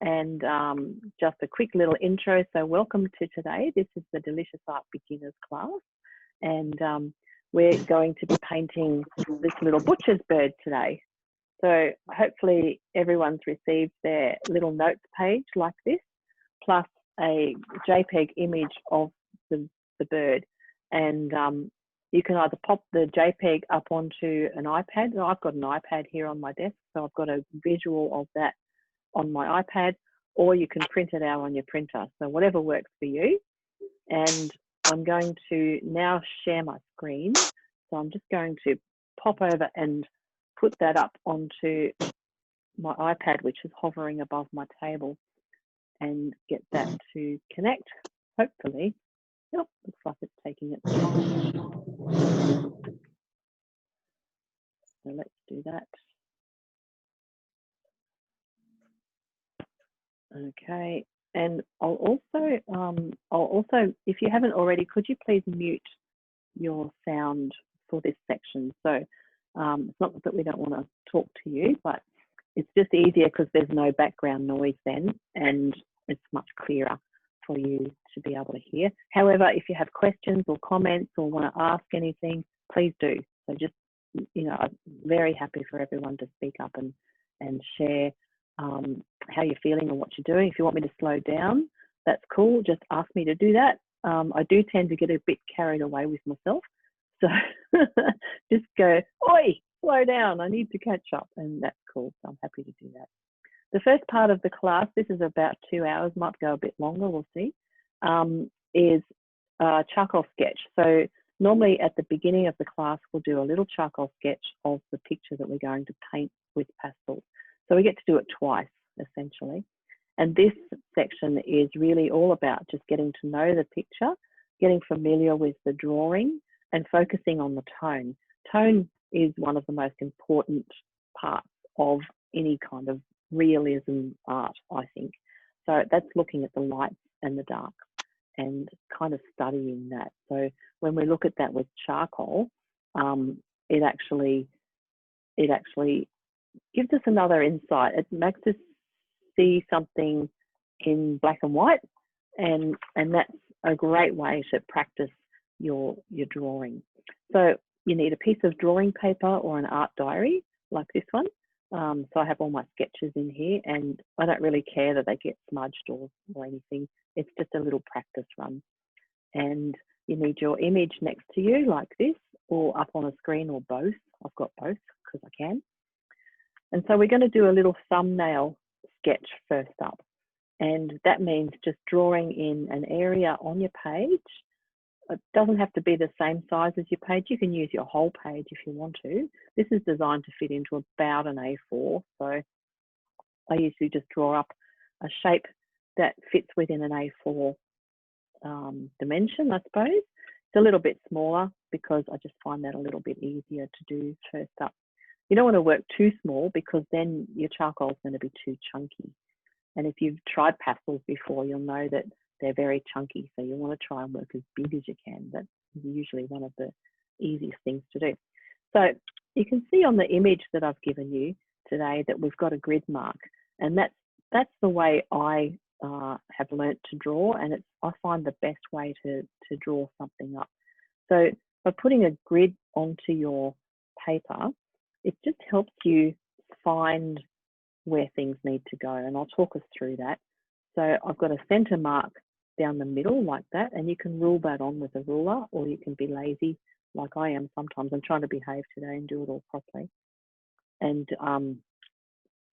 and just a quick little intro. So welcome to today. This is the Delicious Art Beginners class, and we're going to be painting this little butcher's bird today. So hopefully everyone's received their little notes page like this, plus a JPEG image of the bird. And you can either pop the JPEG up onto an iPad. I've got an iPad here on my desk, so I've got a visual of that on my iPad, or you can print it out on your printer. So whatever works for you. And I'm going to now share my screen. So I'm just going to pop over and put that up onto my iPad, which is hovering above my table, and get that to connect, hopefully. Yep, looks like it's taking its time. So let's do that. Okay, and I'll also, if you haven't already, could you please mute your sound for this section? So it's not that we don't want to talk to you, but it's just easier because there's no background noise then, and it's much clearer for you to be able to hear. However, if you have questions or comments or want to ask anything, please do. So just, you know, I'm very happy for everyone to speak up and share how you're feeling and what you're doing. If you want me to slow down, that's cool. Just ask me to do that. I do tend to get a bit carried away with myself. So just go, oi, slow down. I need to catch up. And that's cool. So I'm happy to do that. The first part of the class, this is about 2 hours, might go a bit longer, we'll see, is charcoal sketch. So normally at the beginning of the class, we'll do a little charcoal sketch of the picture that we're going to paint with pastels. So we get to do it twice, essentially. And this section is really all about just getting to know the picture, getting familiar with the drawing, and focusing on the tone. Tone is one of the most important parts of any kind of realism art, I think. So that's looking at the lights and the darks and kind of studying that. So when we look at that with charcoal, it actually gives us another insight. It makes us see something in black and white, and that's a great way to practice your drawing. So you need a piece of drawing paper or an art diary like this one. So I have all my sketches in here, and I don't really care that they get smudged or anything. It's just a little practice run. And you need your image next to you like this, or up on a screen, or both. I've got both because I can. And so we're going to do a little thumbnail sketch first up. And that means just drawing in an area on your page. It doesn't have to be the same size as your page. You can use your whole page if you want to. This is designed to fit into about an A4. So I usually just draw up a shape that fits within an A4 dimension, I suppose. It's a little bit smaller because I just find that a little bit easier to do first up. You don't want to work too small because then your charcoal is going to be too chunky. And if you've tried pastels before, you'll know that they're very chunky. So you want to try and work as big as you can. That's usually one of the easiest things to do. So you can see on the image that I've given you today that we've got a grid mark. And that's the way I have learnt to draw. And I find the best way to draw something up. So by putting a grid onto your paper, it just helps you find where things need to go. And I'll talk us through that. So I've got a center mark down the middle like that, and you can rule that on with a ruler, or you can be lazy like I am sometimes. I'm trying to behave today and do it all properly. And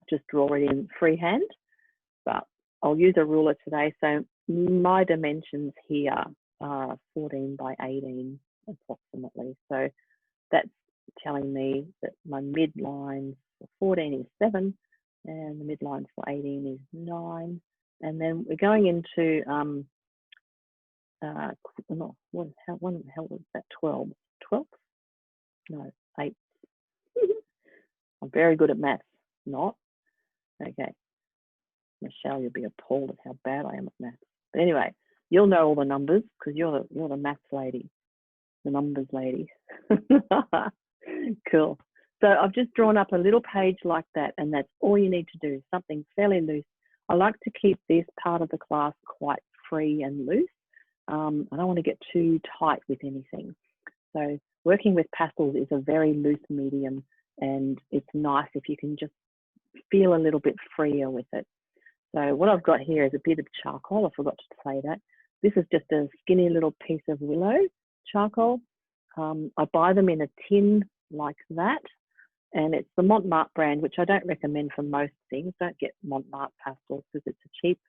just draw it in freehand, but I'll use a ruler today. So my dimensions here are 14 by 18 approximately. So that's telling me that my midline for 14 is 7, and the midline for 18 is 9. And then we're going into, what the hell was that, 12? 12? No, 8. I'm very good at maths. Not? Okay. Michelle, you'll be appalled at how bad I am at maths. But anyway, you'll know all the numbers because you're the maths lady, the numbers lady. Cool. So I've just drawn up a little page like that, and that's all you need to do, something fairly loose. I like to keep this part of the class quite free and loose. I don't want to get too tight with anything. So working with pastels is a very loose medium, and it's nice if you can just feel a little bit freer with it. So what I've got here is a bit of charcoal. I forgot to say that. This is just a skinny little piece of willow charcoal. I buy them in a tin like that, and it's the Montmartre brand, which I don't recommend for most things. Don't get Montmartre pastels because it's a cheap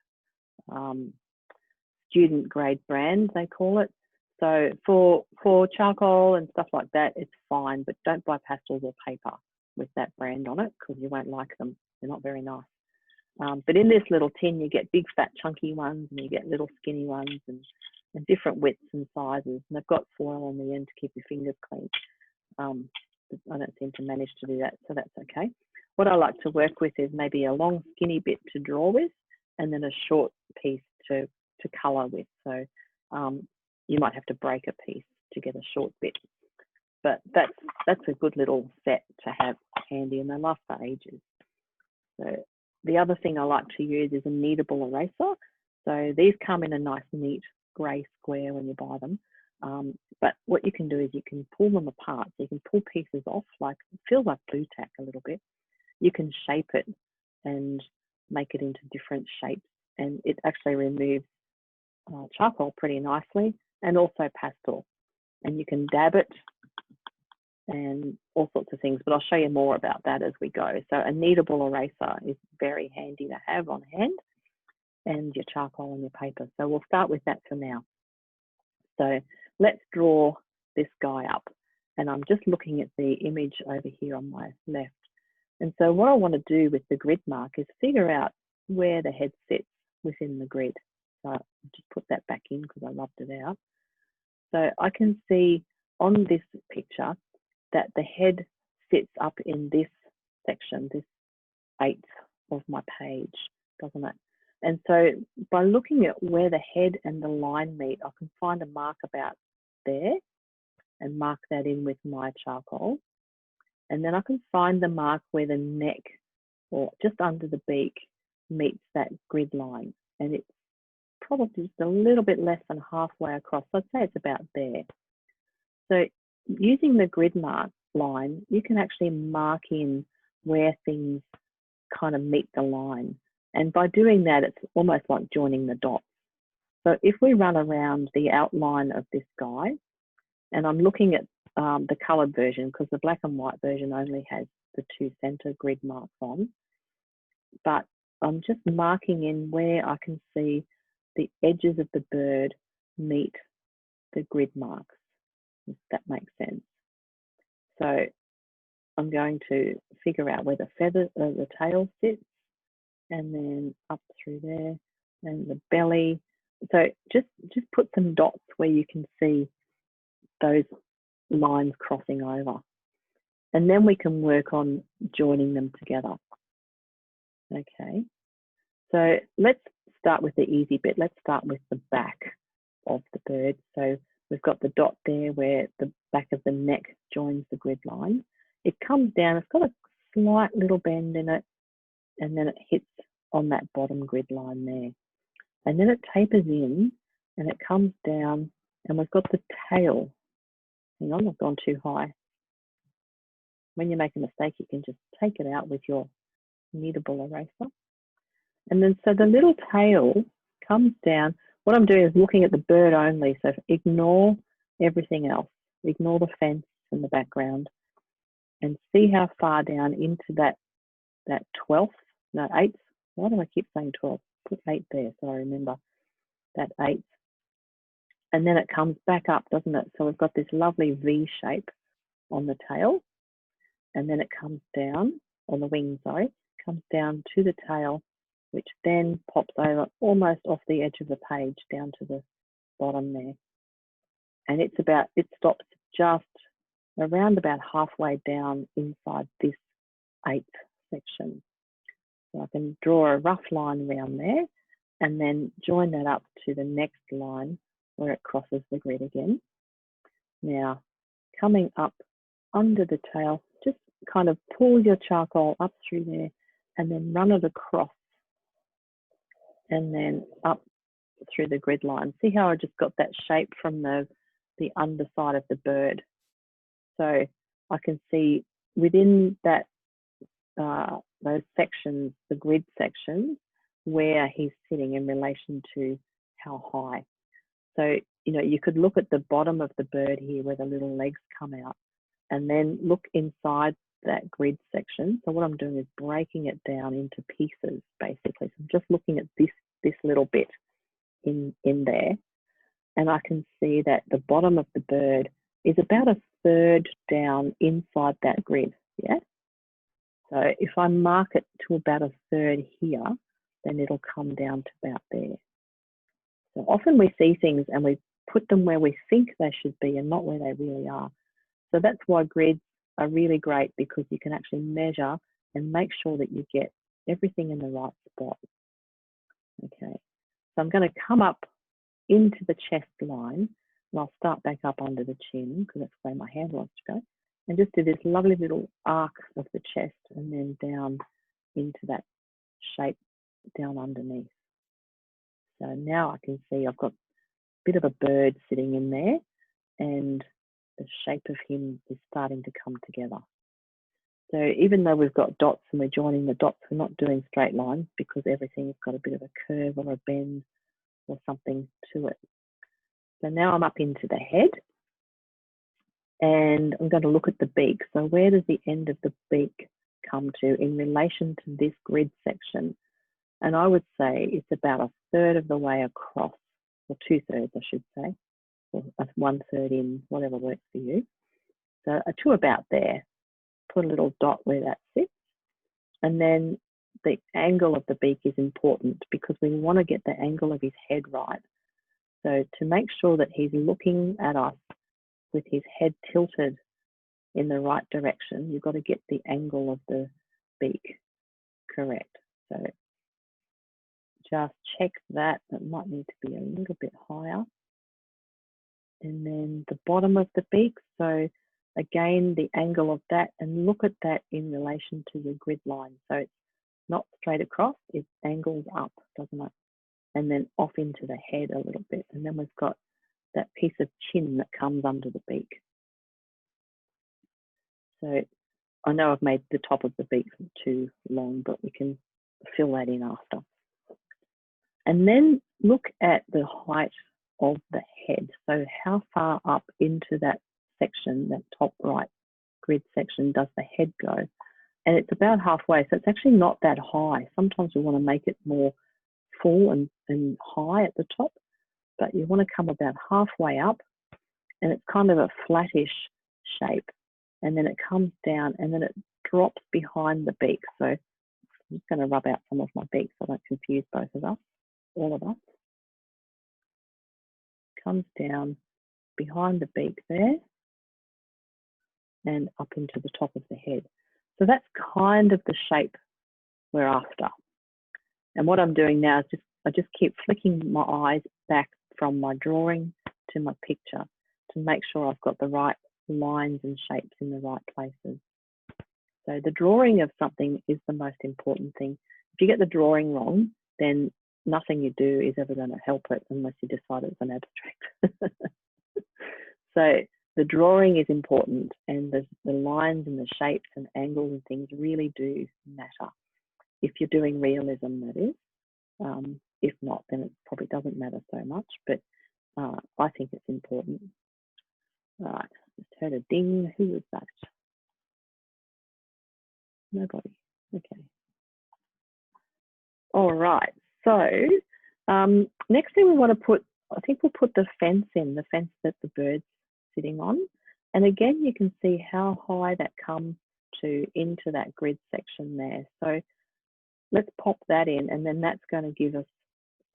student grade brand, they call it. So for charcoal and stuff like that, it's fine, but don't buy pastels or paper with that brand on it because you won't like them. They're not very nice. But in this little tin, you get big, fat, chunky ones, and you get little skinny ones, and different widths and sizes. And they've got foil on the end to keep your fingers clean. I don't seem to manage to do that, so that's okay. What I like to work with is maybe a long, skinny bit to draw with, and then a short piece to colour with. So you might have to break a piece to get a short bit. But that's a good little set to have handy, and they last for ages. So the other thing I like to use is a kneadable eraser. So these come in a nice, neat grey square when you buy them. But what you can do is you can pull them apart. So you can pull pieces off, like it feels like glue tack a little bit. You can shape it and make it into different shapes, and it actually removes charcoal pretty nicely, and also pastel. And you can dab it and all sorts of things, but I'll show you more about that as we go. So a kneadable eraser is very handy to have on hand, and your charcoal and your paper. So we'll start with that for now. So let's draw this guy up, and I'm just looking at the image over here on my left. And so what I want to do with the grid mark is figure out where the head sits within the grid. So I'll just put that back in because I loved it out. So I can see on this picture that the head sits up in this section, this 8th of my page, doesn't it? And so by looking at where the head and the line meet, I can find a mark about there and mark that in with my charcoal. And then I can find the mark where the neck, or just under the beak, meets that grid line. And it's probably just a little bit less than halfway across. So I'd say it's about there. So using the grid mark line, you can actually mark in where things kind of meet the line. And by doing that, it's almost like joining the dots. So if we run around the outline of this guy, and I'm looking at the coloured version because the black and white version only has the 2 centre grid marks on, but I'm just marking in where I can see the edges of the bird meet the grid marks, if that makes sense. So I'm going to figure out where the feather, the tail sits, and then up through there, and the belly. So just put some dots where you can see those lines crossing over, and then we can work on joining them together. Okay, so let's start with the easy bit. Let's start with the back of the bird. So we've got the dot there where the back of the neck joins the grid line. It comes down, it's got a slight little bend in it, and then it hits on that bottom grid line there. And then it tapers in and it comes down, and we've got the tail. Hang on, I've gone too high. When you make a mistake, you can just take it out with your kneadable eraser. And then so the little tail comes down. What I'm doing is looking at the bird only, so ignore everything else. Ignore the fence in the background and see how far down into that 12th, no, 8th. Why do I keep saying 12? Put 8 there so I remember that 8th. And then it comes back up, doesn't it? So we've got this lovely V shape on the tail, and then it comes down, on the wing, sorry, comes down to the tail, which then pops over almost off the edge of the page down to the bottom there. And it stops just around about halfway down inside this 8th section. So I can draw a rough line around there and then join that up to the next line where it crosses the grid again. Now, coming up under the tail, just kind of pull your charcoal up through there and then run it across and then up through the grid line. See how I just got that shape from the underside of the bird. So I can see within that those sections, the grid sections, where he's sitting in relation to how high. So, you know, you could look at the bottom of the bird here where the little legs come out, and then look inside that grid section. So what I'm doing is breaking it down into pieces, basically. So I'm just looking at this little bit in there, and I can see that the bottom of the bird is about a third down inside that grid, yeah? So if I mark it to about a third here, then it'll come down to about there. So often we see things and we put them where we think they should be and not where they really are. So that's why grids are really great, because you can actually measure and make sure that you get everything in the right spot. Okay, so I'm going to come up into the chest line, and I'll start back up under the chin because that's where my hand wants to go, and just do this lovely little arc of the chest and then down into that shape down underneath. So now I can see I've got a bit of a bird sitting in there, and the shape of him is starting to come together. So even though we've got dots and we're joining the dots, we're not doing straight lines because everything's got a bit of a curve or a bend or something to it. So now I'm up into the head, and I'm going to look at the beak. So where does the end of the beak come to in relation to this grid section? And I would say it's about a third of the way across, or 2/3, I should say, or 1/3 in, whatever works for you. So to about there, put a little dot where that sits. And then the angle of the beak is important because we want to get the angle of his head right. So to make sure that he's looking at us with his head tilted in the right direction, you've got to get the angle of the beak correct. So just check that. It might need to be a little bit higher. And then the bottom of the beak. So again, the angle of that, and look at that in relation to the grid line. So it's not straight across, it's angled up, doesn't it? And then off into the head a little bit. And then we've got that piece of chin that comes under the beak. So I know I've made the top of the beak too long, but we can fill that in after. And then look at the height of the head. So how far up into that section, that top right grid section, does the head go? And it's about halfway, so it's actually not that high. Sometimes we want to make it more full and high at the top, but you want to come about halfway up, and it's kind of a flattish shape, and then it comes down and then it drops behind the beak. So I'm just going to rub out some of my beak so I don't confuse both of us, all of us. Comes down behind the beak there and up into the top of the head. So that's kind of the shape we're after. And what I'm doing now is I just keep flicking my eyes back from my drawing to my picture to make sure I've got the right lines and shapes in the right places. So the drawing of something is the most important thing. If you get the drawing wrong, then nothing you do is ever going to help it unless you decide it's an abstract. So the drawing is important, and the lines and the shapes and angles and things really do matter. If you're doing realism, that is. If not, then it probably doesn't matter so much, but I think it's important. All right, just heard a ding. Who was that? Nobody. Okay. All right. So next thing we want to put, I think we'll put the fence in, the fence that the bird's sitting on. And again, you can see how high that comes to into that grid section there. So let's pop that in, and then that's going to give us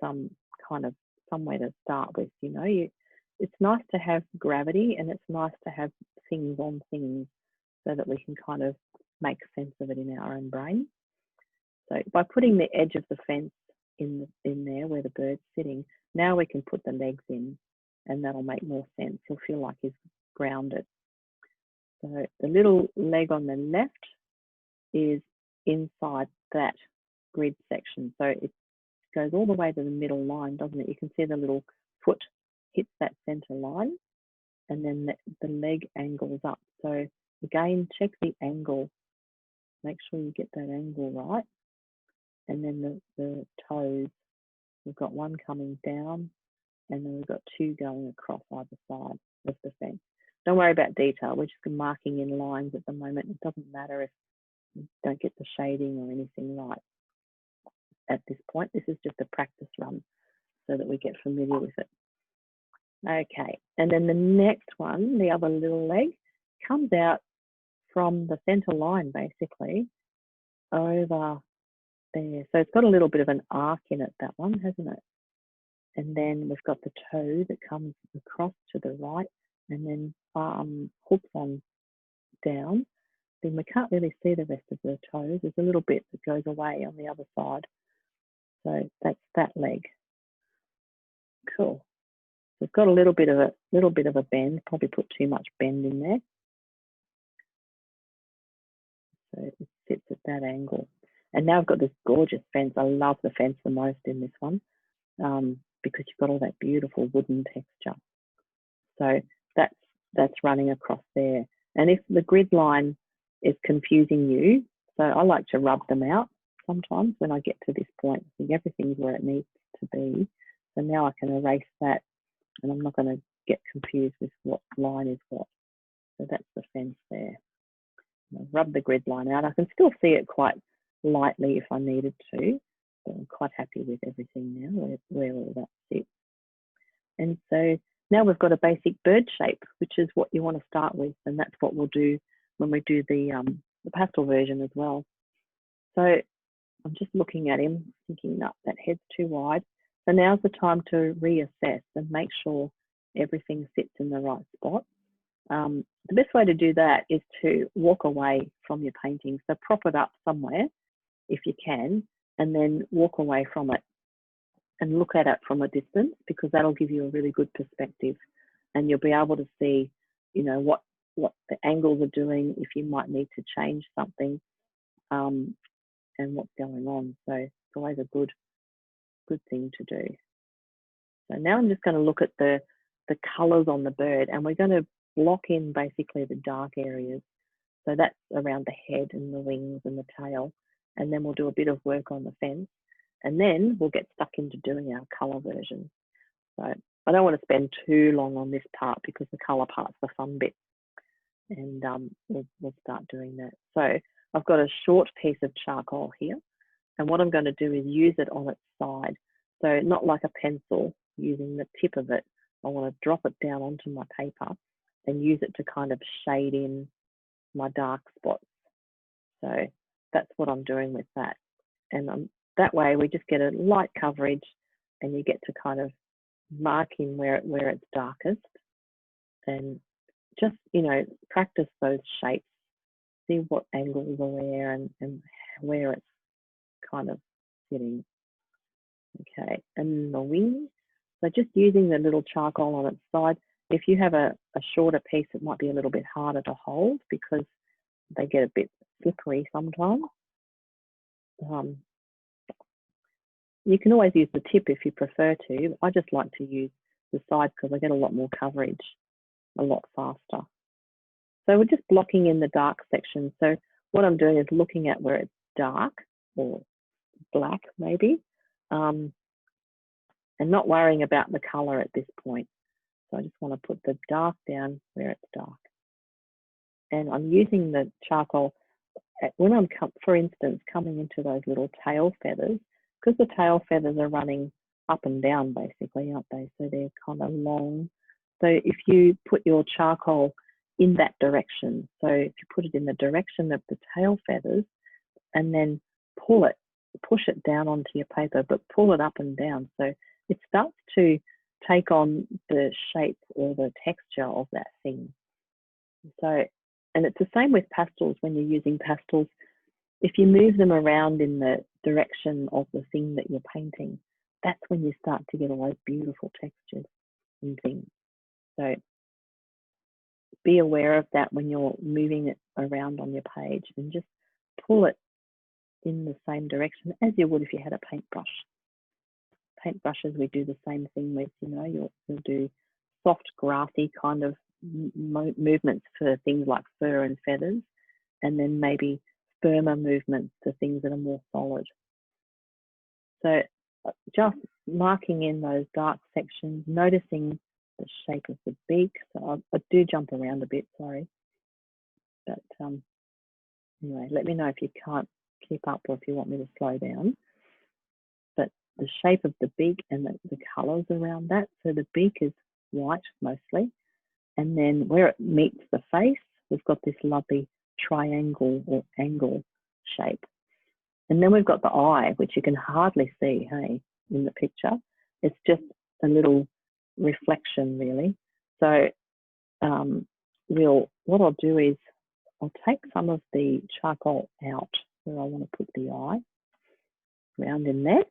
some kind of somewhere to start with. You know, it's nice to have gravity, and it's nice to have things on things so that we can kind of make sense of it in our own brain. So by putting the edge of the fence in there where the bird's sitting, now we can put the legs in, and that'll make more sense. He'll feel like he's grounded. So the little leg on the left is inside that grid section. So goes all the way to the middle line, doesn't it? You can see the little foot hits that center line, and then the leg angles up. So again, check the angle. Make sure you get that angle right. And then the toes, we've got one coming down, and then we've got two going across either side of the fence. Don't worry about detail. We're just marking in lines at the moment. It doesn't matter if you don't get the shading or anything right at this point. This is just a practice run so that we get familiar with it. Okay, and then the next one, the other little leg, comes out from the center line basically over there. So it's got a little bit of an arc in it, that one, hasn't it? And then we've got the toe that comes across to the right and then hooks on down. Then we can't really see the rest of the toes. There's a little bit that goes away on the other side. So that's that leg. Cool. So it's got a little bit of a bend. Probably put too much bend in there. So it sits at that angle. And now I've got this gorgeous fence. I love the fence the most in this one because you've got all that beautiful wooden texture. So that's running across there. And if the grid line is confusing you, so I like to rub them out sometimes when I get to this point. I think everything's where it needs to be. So now I can erase that and I'm not going to get confused with what line is what. So that's the fence there. I'll rub the grid line out. I can still see it quite lightly if I needed to, but I'm quite happy with everything now, where all that sits. And so now we've got a basic bird shape, which is what you want to start with, and that's what we'll do when we do the pastel version as well. So I'm just looking at him, thinking, no, that head's too wide. So now's the time to reassess and make sure everything sits in the right spot. The best way to do that is to walk away from your painting. So prop it up somewhere if you can, and then walk away from it and look at it from a distance, because that'll give you a really good perspective and you'll be able to see, you know, what the angles are doing, if you might need to change something, and what's going on. So it's always a good thing to do. So now I'm just going to look at the colors on the bird, and we're going to block in basically the dark areas. So that's around the head and the wings and the tail. And then we'll do a bit of work on the fence. And then we'll get stuck into doing our color version. So I don't want to spend too long on this part because the color part's the fun bit. And we'll start doing that. So I've got a short piece of charcoal here. And what I'm going to do is use it on its side. So not like a pencil, using the tip of it. I want to drop it down onto my paper and use it to kind of shade in my dark spots. So that's what I'm doing with that. And that way we just get a light coverage and you get to kind of mark in where it's darkest, and just, you know, practice those shapes, see what angles are where and where it's kind of sitting. Okay, and the wings. So just using the little charcoal on its side. If you have a shorter piece, it might be a little bit harder to hold because they get a bit slippery sometimes. You can always use the tip if you prefer to. I just like to use the side because I get a lot more coverage a lot faster. So we're just blocking in the dark section. So what I'm doing is looking at where it's dark or black maybe, and not worrying about the color at this point. So I just want to put the dark down where it's dark. And I'm using the charcoal when I'm, for instance, coming into those little tail feathers, because the tail feathers are running up and down basically, aren't they? So they're kind of long. So if you put your charcoal in that direction, so if you put it in the direction of the tail feathers and then push it down onto your paper, but pull it up and down. So it starts to take on the shape or the texture of that thing. So, and it's the same with pastels. When you're using pastels, if you move them around in the direction of the thing that you're painting, that's when you start to get all those beautiful textures and things. So be aware of that when you're moving it around on your page, and just pull it in the same direction as you would if you had a paintbrush. paintbrushes we do the same thing with, you know, you'll do soft grassy kind of movements for things like fur and feathers, and then maybe firmer movements to things that are more solid. So just marking in those dark sections, noticing the shape of the beak. So I do jump around a bit, sorry. But anyway, let me know if you can't keep up or if you want me to slow down. But the shape of the beak and the colours around that. So the beak is white mostly. And then where it meets the face, we've got this lovely triangle or angle shape. And then we've got the eye, which you can hardly see, hey, in the picture. It's just a little reflection, really. So what I'll do is I'll take some of the charcoal out where I want to put the eye around in there.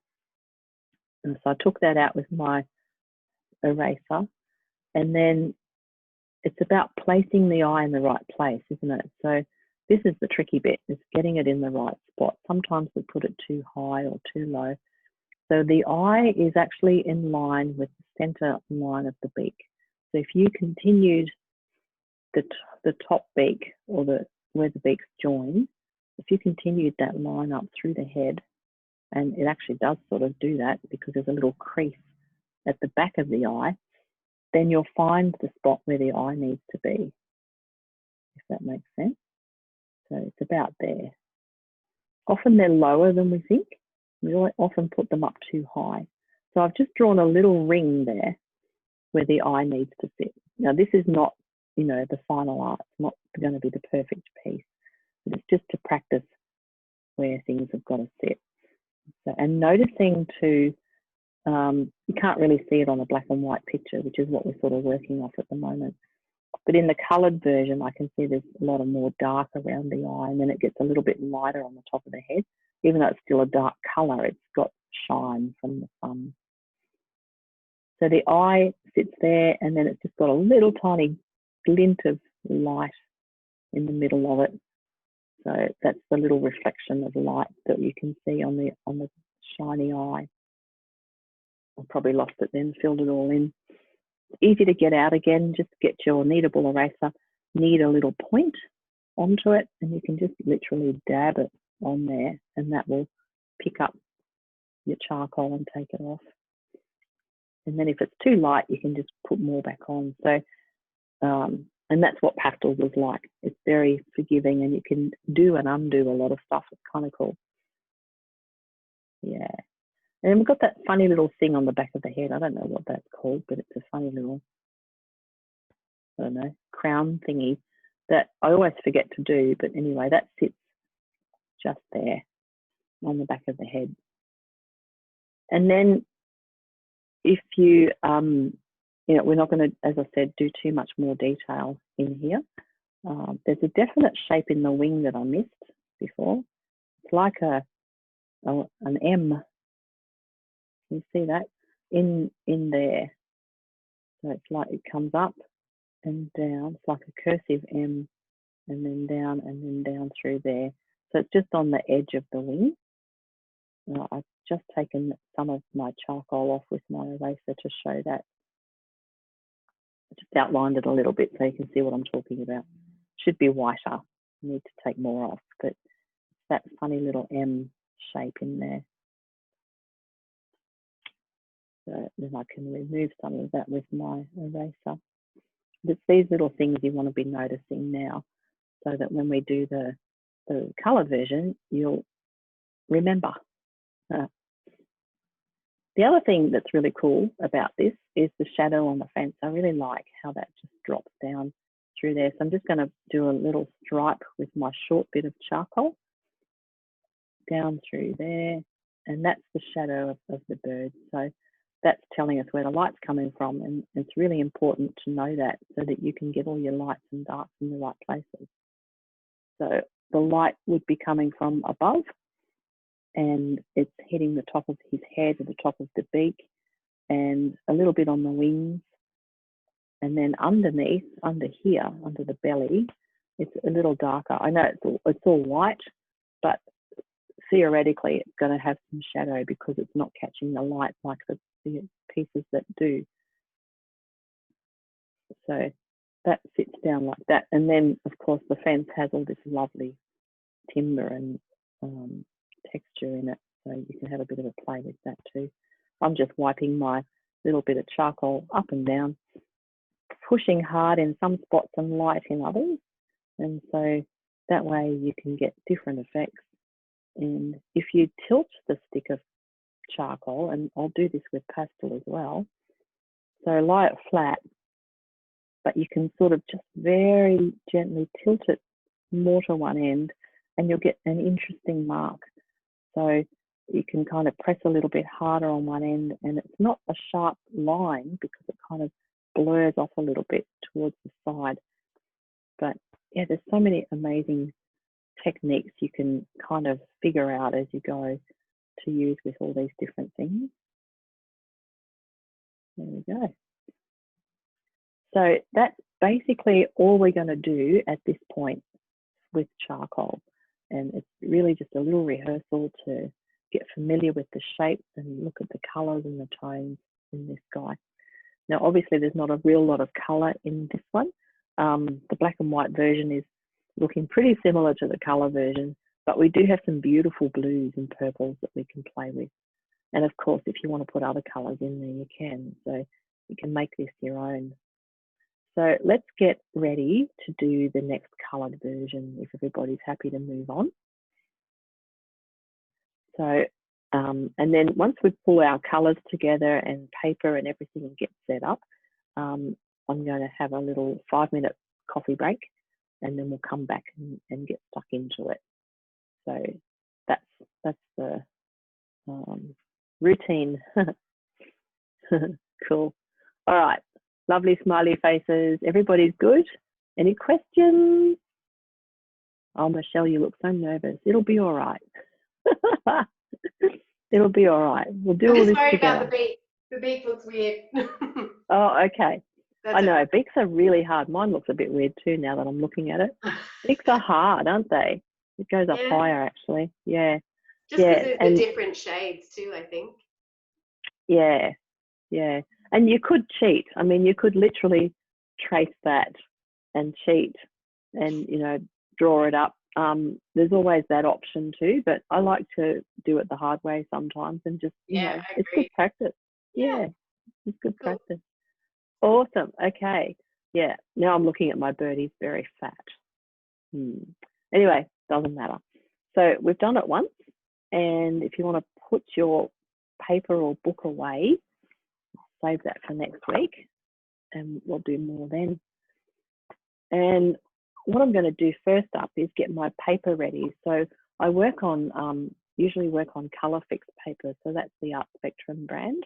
And so I took that out with my eraser. And then it's about placing the eye in the right place, isn't it? So this is the tricky bit, is getting it in the right spot. Sometimes we put it too high or too low. So the eye is actually in line with the center line of the beak. So if you continued the top beak, or where the beaks join, if you continued that line up through the head, and it actually does sort of do that because there's a little crease at the back of the eye, then you'll find the spot where the eye needs to be, if that makes sense. So it's about there. Often they're lower than we think. We often put them up too high. So I've just drawn a little ring there where the eye needs to sit. Now this is not, you know, the final art. It's not going to be the perfect piece. But it's just to practice where things have got to sit. So, and noticing too, you can't really see it on a black and white picture, which is what we're sort of working off at the moment. But in the coloured version, I can see there's a lot of more dark around the eye, and then it gets a little bit lighter on the top of the head. Even though it's still a dark colour, it's got shine from the sun. So the eye sits there, and then it's just got a little tiny glint of light in the middle of it. So that's the little reflection of light that you can see on the shiny eye. I probably lost it then, filled it all in. Easy to get out again. Just get your kneadable eraser, knead a little point onto it, and you can just literally dab it on there, and that will pick up your charcoal and take it off. And then if it's too light, you can just put more back on. So, and that's what pastels is like. It's very forgiving, and you can do and undo a lot of stuff. It's kind of cool. Yeah. And then we've got that funny little thing on the back of the head. I don't know what that's called, but it's a funny little, I don't know, crown thingy that I always forget to do. But anyway, that sits just there on the back of the head. And then if you, you know, we're not going to, as I said, do too much more detail in here. There's a definite shape in the wing that I missed before. It's like an M. Can you see that in there? So it's like it comes up and down. It's like a cursive M, and then down through there. So it's just on the edge of the wing. I've just taken some of my charcoal off with my eraser to show that. I just outlined it a little bit so you can see what I'm talking about. Should be whiter. I need to take more off, but that funny little M shape in there. So then I can remove some of that with my eraser. It's these little things you want to be noticing now, so that when we do the colour version, you'll remember. The other thing that's really cool about this is the shadow on the fence. I really like how that just drops down through there. So I'm just going to do a little stripe with my short bit of charcoal down through there, and that's the shadow of the bird. So that's telling us where the light's coming from, and it's really important to know that so that you can get all your lights and darks in the right places. So the light would be coming from above, and it's hitting the top of his head or the top of the beak, and a little bit on the wings, and then underneath, under here, under the belly, it's a little darker. I know it's all white, but theoretically it's going to have some shadow because it's not catching the light like the pieces that do. So that sits down like that. And then, of course, the fence has all this lovely timber and texture in it. So you can have a bit of a play with that too. I'm just wiping my little bit of charcoal up and down, pushing hard in some spots and light in others. And so that way you can get different effects. And if you tilt the stick of charcoal, and I'll do this with pastel as well, so lie it flat, but you can sort of just very gently tilt it more to one end and you'll get an interesting mark. So you can kind of press a little bit harder on one end and it's not a sharp line because it kind of blurs off a little bit towards the side. But yeah, there's so many amazing techniques you can kind of figure out as you go to use with all these different things. There we go. So that's basically all we're going to do at this point with charcoal. And it's really just a little rehearsal to get familiar with the shapes and look at the colours and the tones in this guy. Now, obviously, there's not a real lot of colour in this one. The black and white version is looking pretty similar to the colour version, but we do have some beautiful blues and purples that we can play with. And of course, if you want to put other colours in there, you can. So you can make this your own. So let's get ready to do the next coloured version if everybody's happy to move on. So, and then once we pull our colours together and paper and everything get set up, I'm going to have a little 5-minute coffee break and then we'll come back and get stuck into it. So that's the routine. Cool. All right. Lovely smiley faces. Everybody's good? Any questions? Oh, Michelle, you look so nervous. It'll be all right. It'll be all right. We'll do all this together. I'm just worried about the beak. The beak looks weird. Oh, okay. I know. Beaks are really hard. Mine looks a bit weird too now that I'm looking at it. Beaks are hard, aren't they? It goes up higher, actually. Yeah. Just because of the different shades too, I think. Yeah. Yeah. And you could cheat. I mean, you could literally trace that and cheat and, you know, draw it up. There's always that option too, but I like to do it the hard way sometimes and just, you know, it's good practice. Yeah, it's good practice. Awesome. Okay. Yeah. Now I'm looking at my bird. He's very fat. Anyway, doesn't matter. So we've done it once. And if you want to put your paper or book away, save that for next week and we'll do more then. And what I'm going to do first up is get my paper ready. So I work on, usually work on Colour Fix paper. So that's the Art Spectrum brand.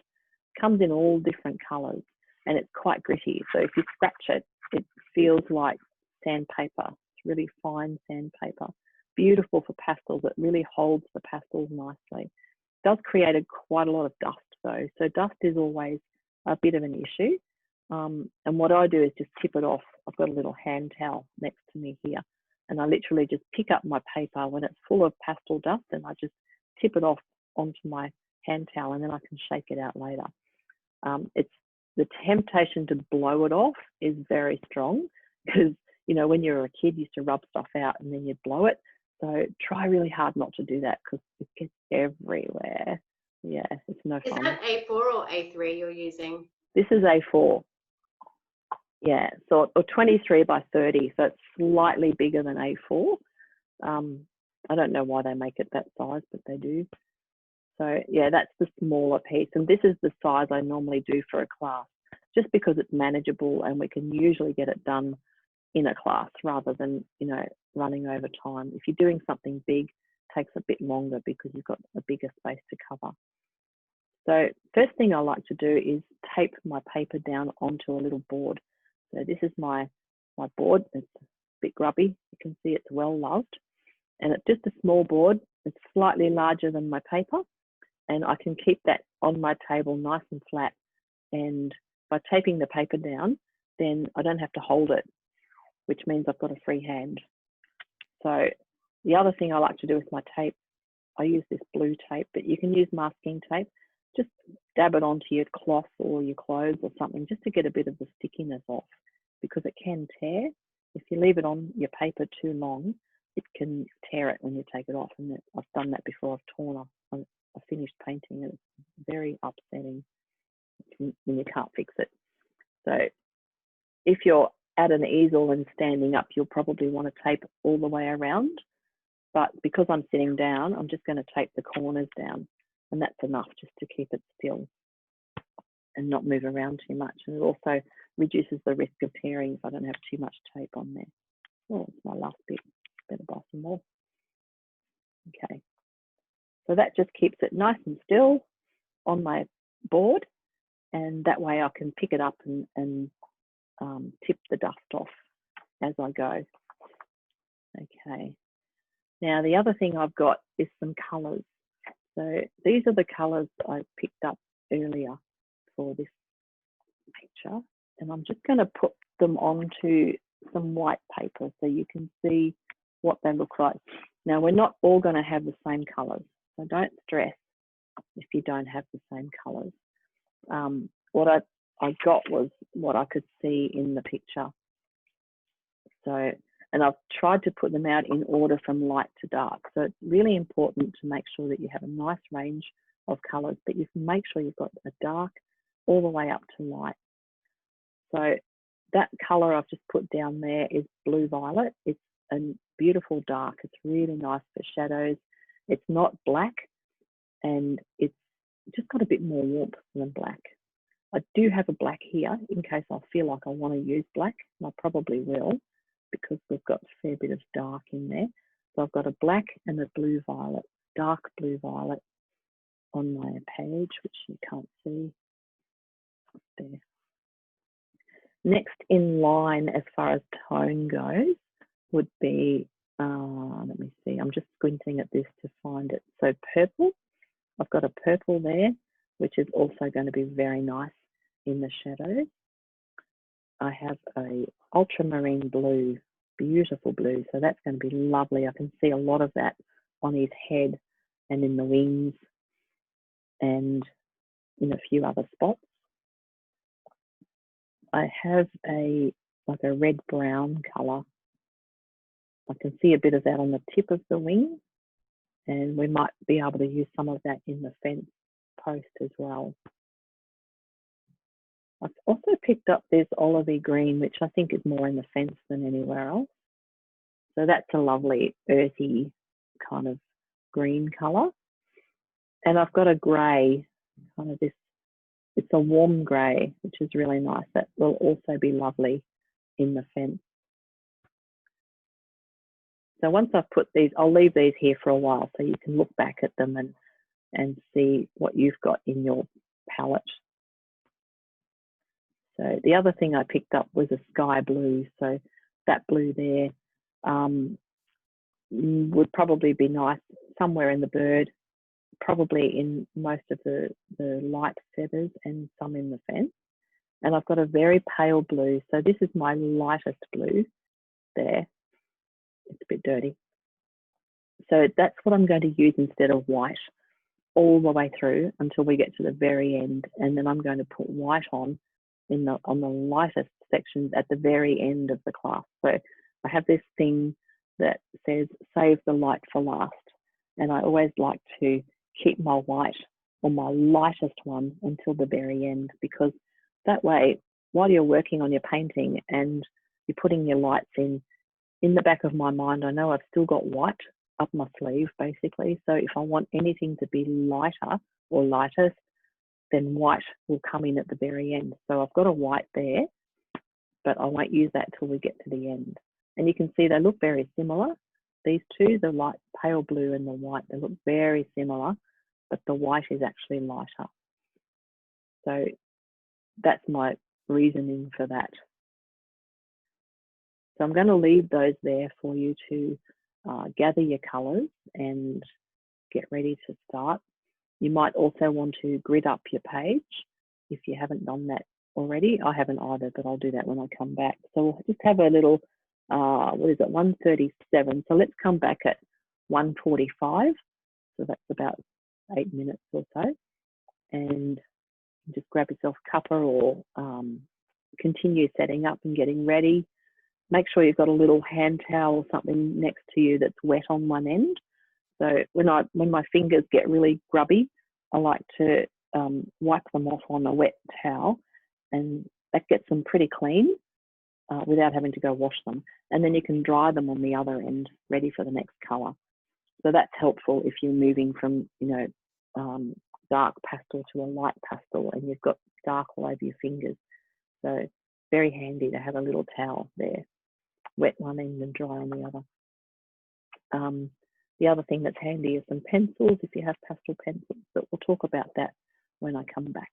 Comes in all different colours and it's quite gritty. So if you scratch it, it feels like sandpaper. It's really fine sandpaper. Beautiful for pastels. It really holds the pastels nicely. It does create quite a lot of dust though. So dust is always a bit of an issue. And what I do is just tip it off. I've got a little hand towel next to me here. And I literally just pick up my paper when it's full of pastel dust and I just tip it off onto my hand towel and then I can shake it out later. It's the temptation to blow it off is very strong because, you know, when you're a kid, you used to rub stuff out and then you'd blow it. So try really hard not to do that because it gets everywhere. Yeah, it's no fun. Is that A4 or A3 you're using? This is A4. Yeah, so or 23 by 30, so it's slightly bigger than A4. I don't know why they make it that size, but they do. So yeah, that's the smaller piece. And this is the size I normally do for a class, just because it's manageable and we can usually get it done in a class rather than, you know, running over time. If you're doing something big, it takes a bit longer because you've got a bigger space to cover. So first thing I like to do is tape my paper down onto a little board. So this is my board. It's a bit grubby. You can see it's well loved. And it's just a small board. It's slightly larger than my paper. And I can keep that on my table nice and flat. And by taping the paper down, then I don't have to hold it, which means I've got a free hand. So the other thing I like to do with my tape I use this blue tape, but you can use masking tape. Just dab it onto your cloth or your clothes or something, just to get a bit of the stickiness off, because it can tear. If you leave it on your paper too long, it can tear it when you take it off. And I've done that before. I've torn off a finished painting, and it's very upsetting when you can't fix it. So if you're at an easel and standing up, you'll probably want to tape all the way around. But because I'm sitting down, I'm just going to tape the corners down, and that's enough just to keep it still and not move around too much. And it also reduces the risk of tearing if I don't have too much tape on there. Oh, it's my last bit. Better buy some more. Okay. So that just keeps it nice and still on my board, and that way I can pick it up and tip the dust off as I go. Okay. Now, the other thing I've got is some colours. So these are the colours I picked up earlier for this picture, and I'm just going to put them onto some white paper so you can see what they look like. Now, we're not all going to have the same colours, so don't stress if you don't have the same colours. What I got was what I could see in the picture. So, and I've tried to put them out in order from light to dark. So it's really important to make sure that you have a nice range of colours, but you can make sure you've got a dark all the way up to light. So that colour I've just put down there is blue violet. It's a beautiful dark. It's really nice for shadows. It's not black, and it's just got a bit more warmth than black. I do have a black here in case I feel like I want to use black, and I probably will, because we've got a fair bit of dark in there. So I've got a black and a blue violet, dark blue violet on my page, which you can't see there. Next in line as far as tone goes would be, let me see, I'm just squinting at this to find it. So purple, I've got a purple there, which is also going to be very nice in the shadows. I have a ultramarine blue, beautiful blue, so that's going to be lovely. I can see a lot of that on his head and in the wings and in a few other spots. I have like a red brown colour. I can see a bit of that on the tip of the wing, and we might be able to use some of that in the fence post as well. I've also picked up this olivey green, which I think is more in the fence than anywhere else. So that's a lovely earthy kind of green colour. And I've got a grey, kind of this, it's a warm grey, which is really nice. That will also be lovely in the fence. So once I've put these, I'll leave these here for a while so you can look back at them and see what you've got in your palette. So the other thing I picked up was a sky blue. So that blue there would probably be nice somewhere in the bird, probably in most of the light feathers and some in the fence. And I've got a very pale blue. So this is my lightest blue there. It's a bit dirty. So that's what I'm going to use instead of white all the way through until we get to the very end. And then I'm going to put white on the lightest sections at the very end of the class. So I have this thing that says save the light for last. And I always like to keep my white or my lightest one until the very end, because that way, while you're working on your painting and you're putting your lights in the back of my mind, I know I've still got white up my sleeve, basically. So if I want anything to be lighter or lightest, then white will come in at the very end. So I've got a white there, but I won't use that till we get to the end. And you can see they look very similar. These two, the light pale blue and the white, they look very similar, but the white is actually lighter. So that's my reasoning for that. So I'm going to leave those there for you to gather your colours and get ready to start. You might also want to grid up your page if you haven't done that already. I haven't either, but I'll do that when I come back. So we'll just have a little, what is it, 1:37. So let's come back at 1:45 So that's about 8 minutes or so. And just grab yourself a cuppa or continue setting up and getting ready. Make sure you've got a little hand towel or something next to you that's wet on one end. So when my fingers get really grubby, I like to wipe them off on a wet towel, and that gets them pretty clean without having to go wash them. And then you can dry them on the other end, ready for the next colour. So that's helpful if you're moving from, dark pastel to a light pastel and you've got dark all over your fingers. So very handy to have a little towel there, wet one end and dry on the other. The other thing that's handy is some pencils, if you have pastel pencils, but we'll talk about that when I come back.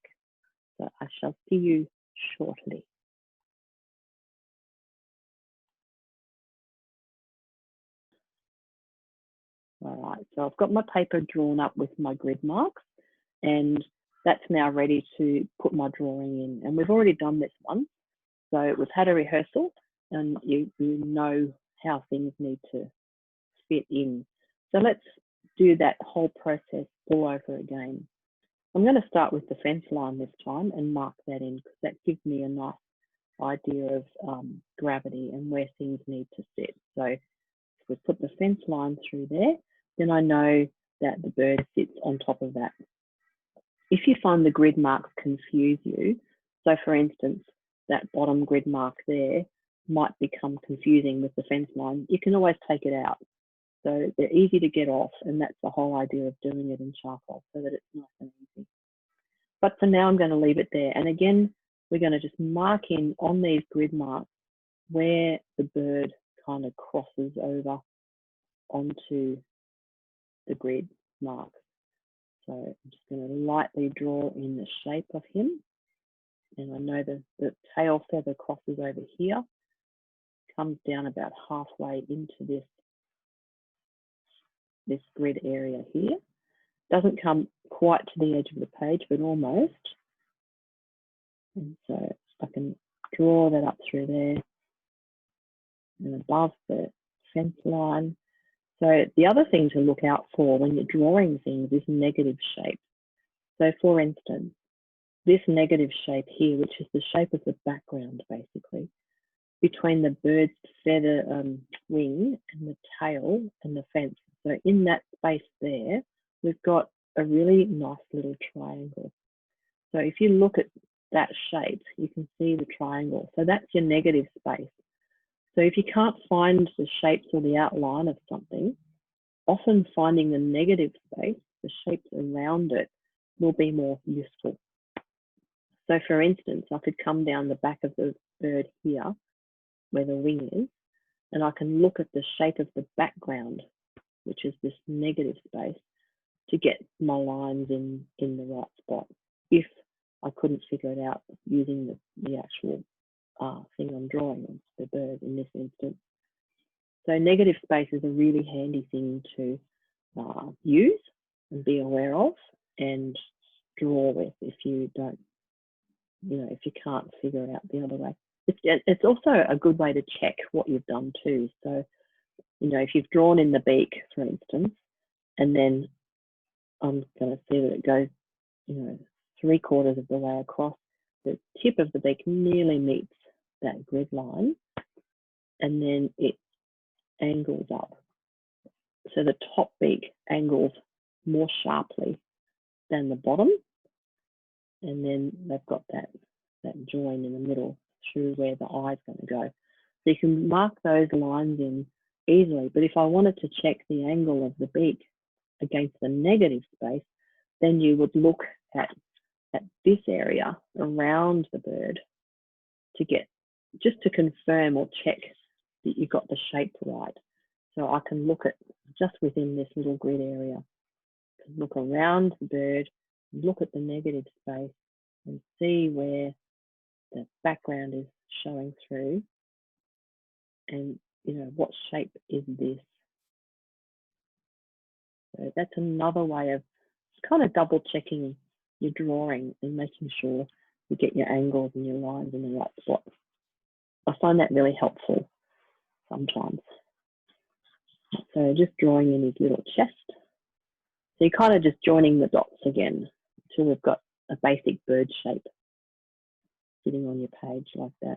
So I shall see you shortly. All right, so I've got my paper drawn up with my grid marks, and that's now ready to put my drawing in. And we've already done this one, so we've had a rehearsal, and you know how things need to fit in. So let's do that whole process all over again. I'm going to start with the fence line this time and mark that in, because that gives me a nice idea of gravity and where things need to sit. So if we put the fence line through there, then I know that the bird sits on top of that. If you find the grid marks confuse you, so for instance, that bottom grid mark there might become confusing with the fence line, you can always take it out. So they're easy to get off, and that's the whole idea of doing it in charcoal, so that it's nice and easy. But for now, I'm going to leave it there. And again, we're going to just mark in on these grid marks where the bird kind of crosses over onto the grid marks. So I'm just going to lightly draw in the shape of him. And I know the tail feather crosses over here, comes down about halfway into this grid area here. Doesn't come quite to the edge of the page, but almost. And so I can draw that up through there and above the fence line. So the other thing to look out for when you're drawing things is negative shapes. So for instance, this negative shape here, which is the shape of the background basically, between the bird's feather wing and the tail and the fence. So in that space there, we've got a really nice little triangle. So if you look at that shape, you can see the triangle. So that's your negative space. So if you can't find the shapes or the outline of something, often finding the negative space, the shapes around it, will be more useful. So for instance, I could come down the back of the bird here, where the wing is, and I can look at the shape of the background, which is this negative space, to get my lines in the right spot, if I couldn't figure it out using the actual thing I'm drawing, the bird in this instance. So negative space is a really handy thing to use and be aware of and draw with if you don't, if you can't figure it out the other way. It's also a good way to check what you've done too. So, if you've drawn in the beak, for instance, and then I'm going to see that it goes, 3/4 of the way across, the tip of the beak nearly meets that grid line, and then it angles up. So the top beak angles more sharply than the bottom, and then they've got that join in the middle through where the eye's going to go. So you can mark those lines in easily, but if I wanted to check the angle of the beak against the negative space, then you would look at this area around the bird to get, just to confirm or check that you got the shape right. So I can look at just within this little grid area, look around the bird, look at the negative space and see where the background is showing through, and what shape is this. So that's another way of kind of double checking your drawing and making sure you get your angles and your lines in the right spot. I find that really helpful sometimes. So just drawing in his little chest, So you're kind of just joining the dots again until we've got a basic bird shape sitting on your page like that.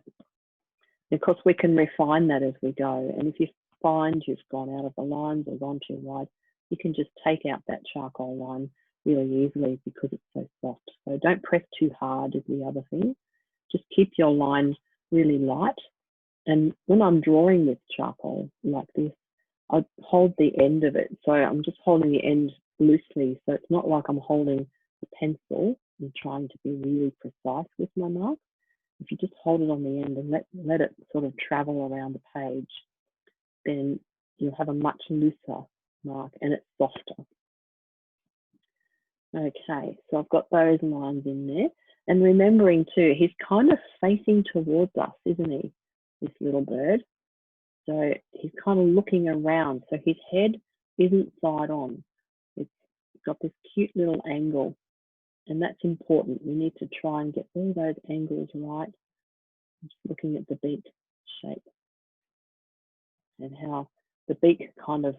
And of course, we can refine that as we go. And if you find you've gone out of the lines or gone too wide, you can just take out that charcoal line really easily because it's so soft. So don't press too hard is the other thing. Just keep your line really light. And when I'm drawing with charcoal like this, I hold the end of it. So I'm just holding the end loosely. So it's not like I'm holding a pencil and trying to be really precise with my mark. If you just hold it on the end and let it sort of travel around the page, then you'll have a much looser mark and it's softer. Okay, so I've got those lines in there. And remembering too, he's kind of facing towards us, isn't he, this little bird? So he's kind of looking around. So his head isn't side on. It's got this cute little angle. And that's important. We need to try and get all those angles right. Just looking at the beak shape and how the beak kind of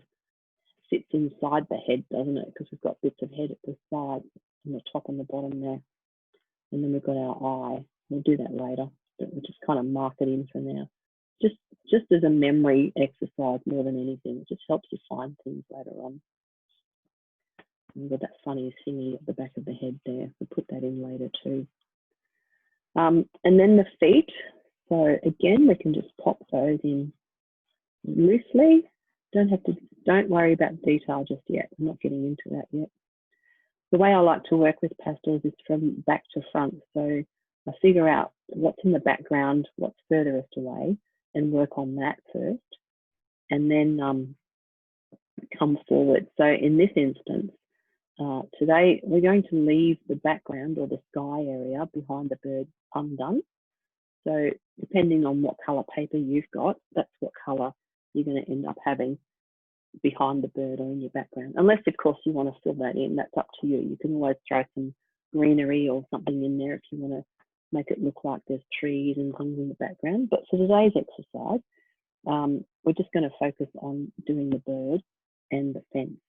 sits inside the head, doesn't it? Because we've got bits of head at the side and the top and the bottom there. And then we've got our eye. We'll do that later, but we'll just kind of mark it in for now. Just as a memory exercise more than anything. It just helps you find things later on. And with that funny thingy at the back of the head there, we'll put that in later too. And then the feet. So again, we can just pop those in loosely. Don't worry about detail just yet. I'm not getting into that yet. The way I like to work with pastels is from back to front. So I figure out what's in the background, what's furthest away, and work on that first, and then come forward. So in this instance, today we're going to leave the background or the sky area behind the bird undone. So depending on what colour paper you've got, that's what colour you're going to end up having behind the bird or in your background. Unless, of course, you want to fill that in, that's up to you. You can always throw some greenery or something in there if you want to make it look like there's trees and things in the background. But for today's exercise, we're just going to focus on doing the bird and the fence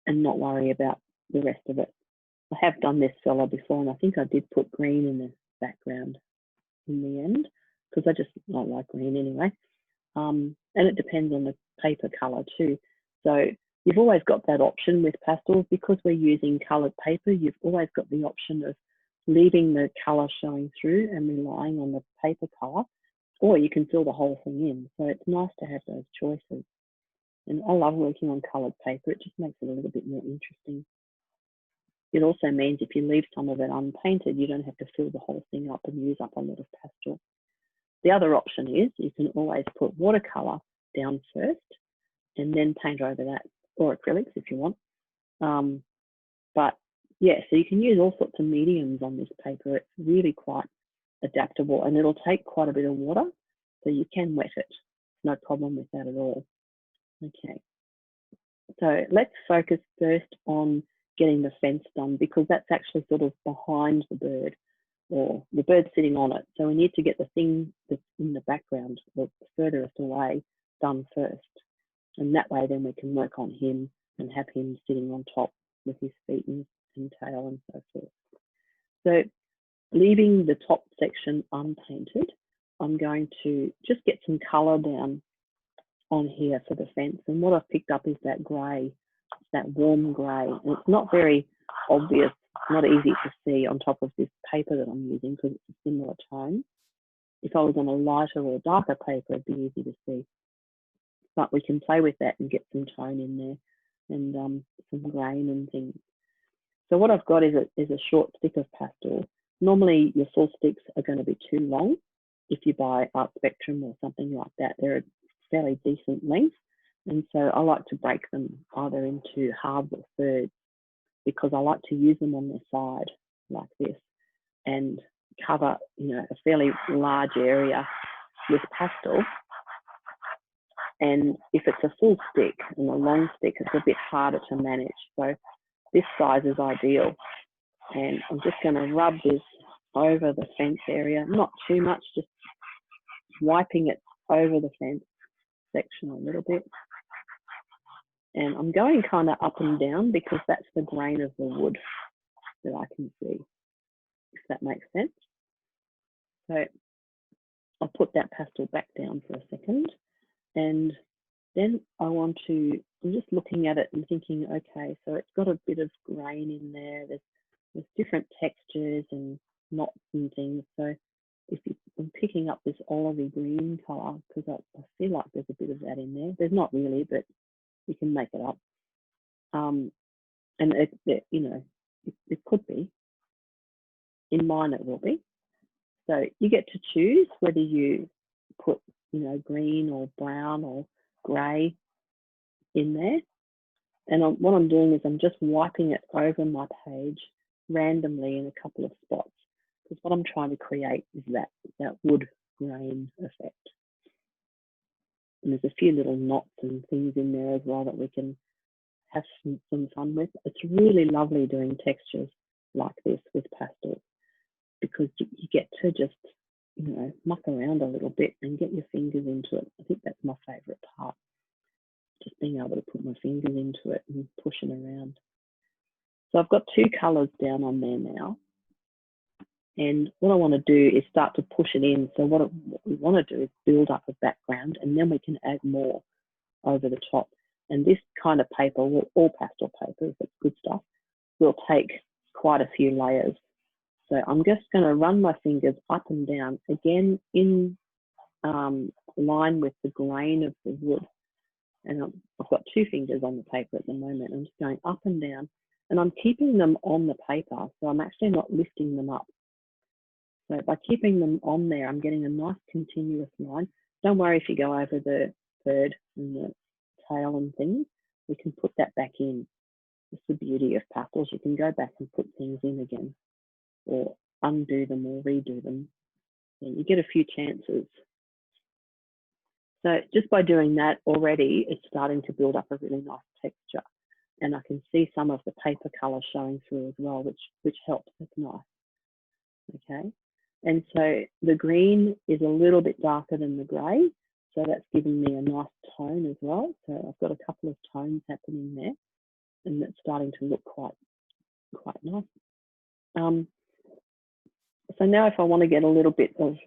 and not worry about the rest of it. I have done this fella before, and I think I did put green in the background in the end because I just don't like green anyway. And it depends on the paper colour too. So you've always got that option with pastels because we're using coloured paper. You've always got the option of leaving the colour showing through and relying on the paper colour, or you can fill the whole thing in. So it's nice to have those choices. And I love working on coloured paper. It just makes it a little bit more interesting. It also means if you leave some of it unpainted, you don't have to fill the whole thing up and use up a lot of pastel. The other option is you can always put watercolour down first and then paint over that, or acrylics if you want. But yeah, so you can use all sorts of mediums on this paper. It's really quite adaptable and it'll take quite a bit of water, so you can wet it. No problem with that at all. Okay, so let's focus first on getting the fence done because that's actually sort of behind the bird or the bird sitting on it. So we need to get the thing that's in the background or furthest away done first. And that way then we can work on him and have him sitting on top with his feet and tail and so forth. So leaving the top section unpainted, I'm going to just get some colour down on here for the fence. And what I've picked up is that grey, that warm grey. And it's not very obvious, not easy to see on top of this paper that I'm using because it's a similar tone. If I was on a lighter or darker paper, it'd be easy to see. But we can play with that and get some tone in there and some grain and things. So what I've got is a short stick of pastel. Normally your full sticks are going to be too long. If you buy Art Spectrum or something like that, they're a fairly decent length. And so I like to break them either into halves or thirds because I like to use them on their side like this and cover, a fairly large area with pastel. And if it's a full stick and a long stick, it's a bit harder to manage. So this size is ideal. And I'm just going to rub this over the fence area, not too much, just wiping it over the fence section a little bit. And I'm going kind of up and down because that's the grain of the wood that I can see, if that makes sense. So I'll put that pastel back down for a second. And then I'm just looking at it and thinking, okay, so it's got a bit of grain in there. There's different textures and knots and things. So I'm picking up this olivey green colour because I feel like there's a bit of that in there. There's not really, but you can make it up. And it could be. In mine, it will be. So you get to choose whether you put, green or brown or grey in there. And what I'm doing is I'm just wiping it over my page randomly in a couple of spots, because what I'm trying to create is that wood grain effect. And there's a few little knots and things in there as well that we can have some fun with. It's really lovely doing textures like this with pastels, because you get to just, muck around a little bit and get your fingers into it. I think that's my favourite part, just being able to put my fingers into it and pushing around. So I've got 2 colours down on there now. And what I want to do is start to push it in. So what we want to do is build up a background, and then we can add more over the top. And this kind of paper, all pastel paper, it's good stuff, will take quite a few layers. So I'm just going to run my fingers up and down, again in line with the grain of the wood. And I've got 2 fingers on the paper at the moment. I'm just going up and down, and I'm keeping them on the paper. So I'm actually not lifting them up. So by keeping them on there, I'm getting a nice continuous line. Don't worry if you go over the bird and the tail and things. We can put that back in. It's the beauty of pastels. You can go back and put things in again, or undo them or redo them. And you get a few chances. So just by doing that already, it's starting to build up a really nice texture. And I can see some of the paper colour showing through as well, which helps. It's nice. Okay. And so the green is a little bit darker than the grey. So that's giving me a nice tone as well. So I've got a couple of tones happening there, and it's starting to look quite nice. So now if I want to get a little bit of,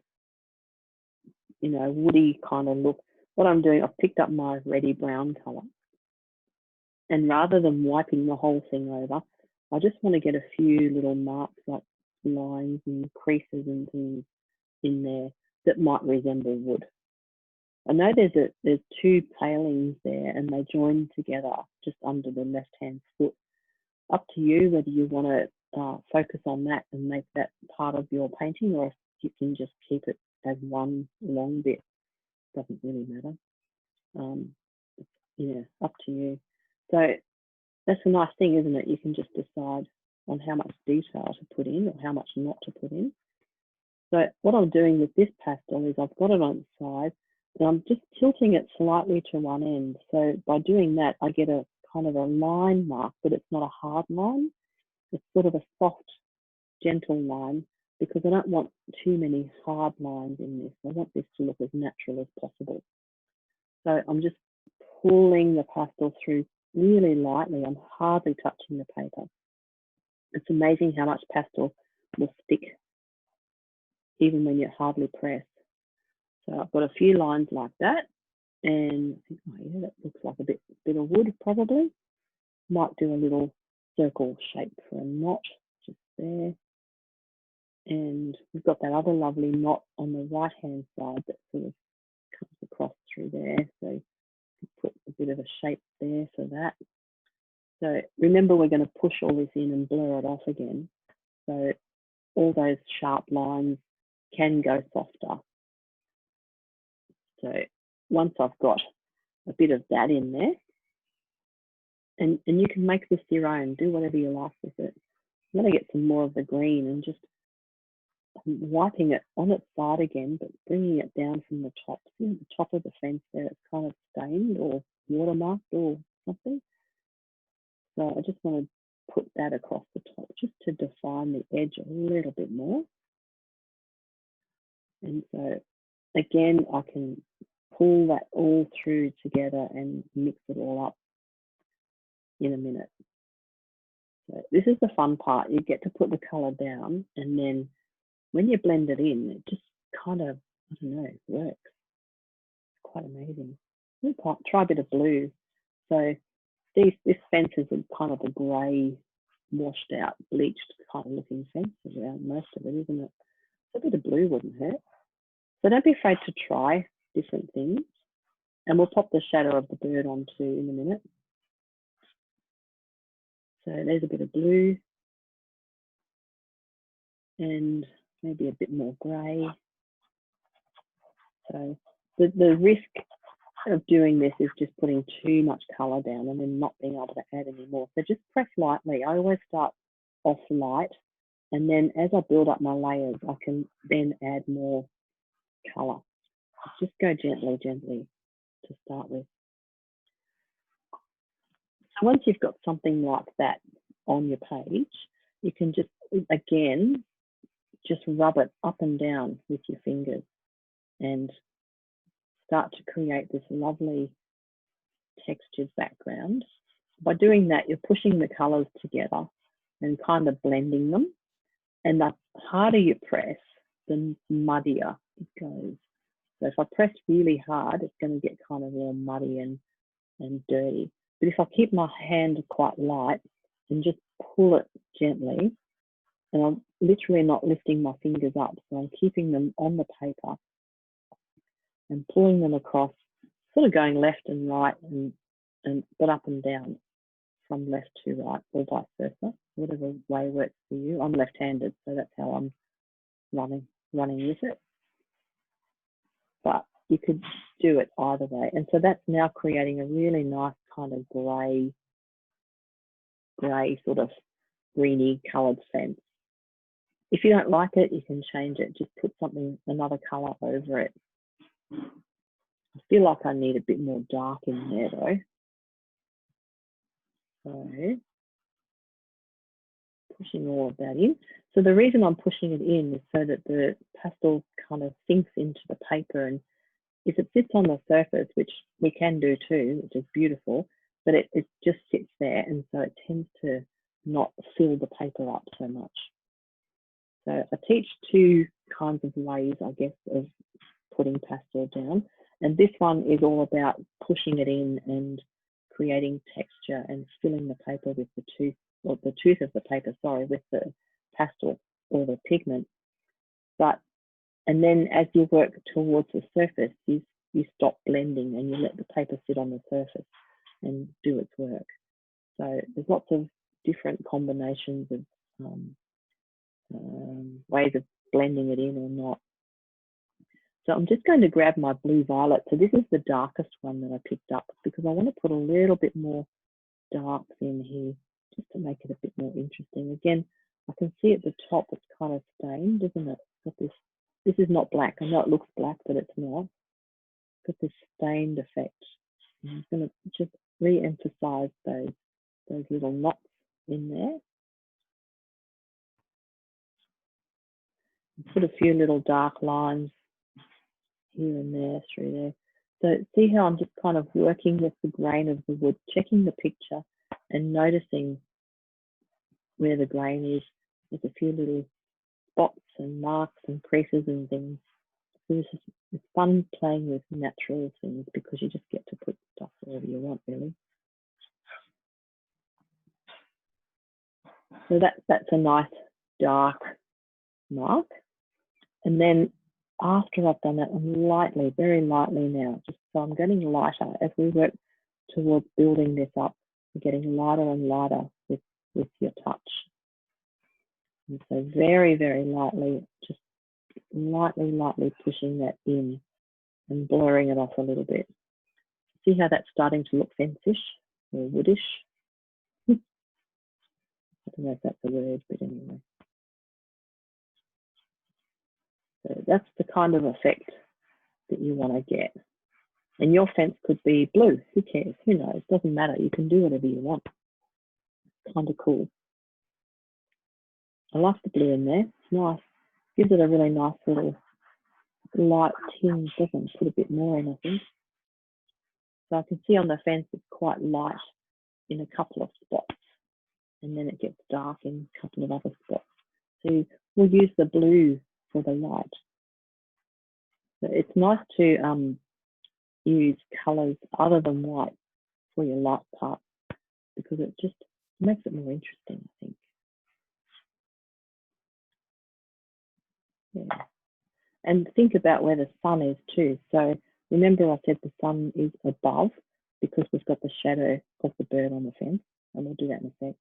woody kind of look, what I'm doing, I've picked up my reddy brown colour. And rather than wiping the whole thing over, I just want to get a few little marks, like lines and creases and things in there that might resemble wood. I know there's 2 palings there, and they join together just under the left-hand foot. Up to you whether you want to focus on that and make that part of your painting, or if you can just keep it as one long bit. Doesn't really matter. Up to you. So that's a nice thing, isn't it? You can just decide on how much detail to put in or how much not to put in. So what I'm doing with this pastel is I've got it on its side, and I'm just tilting it slightly to one end. So by doing that, I get a kind of a line mark, but it's not a hard line. It's sort of a soft, gentle line, because I don't want too many hard lines in this. I want this to look as natural as possible. So I'm just pulling the pastel through really lightly. I'm hardly touching the paper. It's amazing how much pastel will stick even when you hardly press. So I've got a few lines like that, and I think, oh yeah, that looks like a bit of wood probably. Might do a little circle shape for a knot just there. And we've got that other lovely knot on the right hand side that sort of comes across through there. So put a bit of a shape there for that. So remember, we're going to push all this in and blur it off again. So all those sharp lines can go softer. So once I've got a bit of that in there, and you can make this your own, do whatever you like with it. I'm going to get some more of the green and just wiping it on its side again, but bringing it down from the top. See at the top of the fence there, it's kind of stained or watermarked or something. So I just want to put that across the top just to define the edge a little bit more. And so again, I can pull that all through together and mix it all up. in a minute. So this is the fun part. You get to put the colour down, and then when you blend it in, it just kind of, I don't know, works. It's quite amazing. Try a bit of blue. So this fence is kind of a grey, washed out, bleached kind of looking fence around most of it, isn't it? So a bit of blue wouldn't hurt. So don't be afraid to try different things. And we'll pop the shadow of the bird on too in a minute. So there's a bit of blue and maybe a bit more grey. So the risk of doing this is just putting too much colour down and then not being able to add any more. So just press lightly. I always start off light, and then as I build up my layers, I can then add more colour. Just go gently, gently to start with. So once you've got something like that on your page, you can just, again, just rub it up and down with your fingers and start to create this lovely textured background. By doing that, you're pushing the colours together and kind of blending them. And the harder you press, the muddier it goes. So if I press really hard, it's going to get kind of all muddy and dirty. But if I keep my hand quite light and just pull it gently, and I'm literally not lifting my fingers up, so I'm keeping them on the paper and pulling them across, sort of going left and right, but up and down from left to right, or vice versa, whatever way works for you. I'm left-handed, so that's how I'm running with it. But you could do it either way. And so that's now creating a really nice kind of grey sort of greeny coloured fence. If you don't like it, you can change it. Just put another colour over it. I feel like I need a bit more dark in there though. So pushing all of that in. So the reason I'm pushing it in is so that the pastel kind of sinks into the paper, and if it sits on the surface, which we can do too, which is beautiful, but it just sits there, and so it tends to not fill the paper up so much. So I teach two kinds of ways, I guess, of putting pastel down. And this one is all about pushing it in and creating texture and filling the paper with the tooth of the paper, sorry, with the pastel or the pigment. And then as you work towards the surface, you stop blending and you let the paper sit on the surface and do its work. So there's lots of different combinations of ways of blending it in or not. So I'm just going to grab my blue violet. So this is the darkest one that I picked up because I want to put a little bit more darks in here just to make it a bit more interesting. Again, I can see at the top it's kind of stained, isn't it? Got this is not black. I know it looks black, but it's not. Got this stained effect. I'm going to just re-emphasize those little knots in there. Put a few little dark lines here and there through there. So see how I'm just kind of working with the grain of the wood, checking the picture and noticing where the grain is. There's a few little spots and marks and creases and things. So it's fun playing with natural things because you just get to put stuff wherever you want, really. So that's a nice dark mark. And then after I've done that, I'm lightly, very lightly now, just so I'm getting lighter as we work towards building this up. We're getting lighter and lighter with your touch. And so very, very lightly, just lightly pushing that in and blurring it off a little bit. See how that's starting to look fence-ish or woodish? I don't know if that's a word, but anyway. So that's the kind of effect that you want to get. And your fence could be blue. Who cares? Who knows? Doesn't matter. You can do whatever you want. Kind of cool. I like the blue in there. It's nice. Gives it a really nice little light tinge, doesn't it? Put a bit more in, I think. So I can see on the fence it's quite light in a couple of spots, and then it gets dark in a couple of other spots. So we'll use the blue for the light. So it's nice to use colours other than white for your light part, because it just makes it more interesting, I think. Yeah. And think about where the sun is too. So remember I said the sun is above because we've got the shadow of the bird on the fence, and we'll do that in a sec.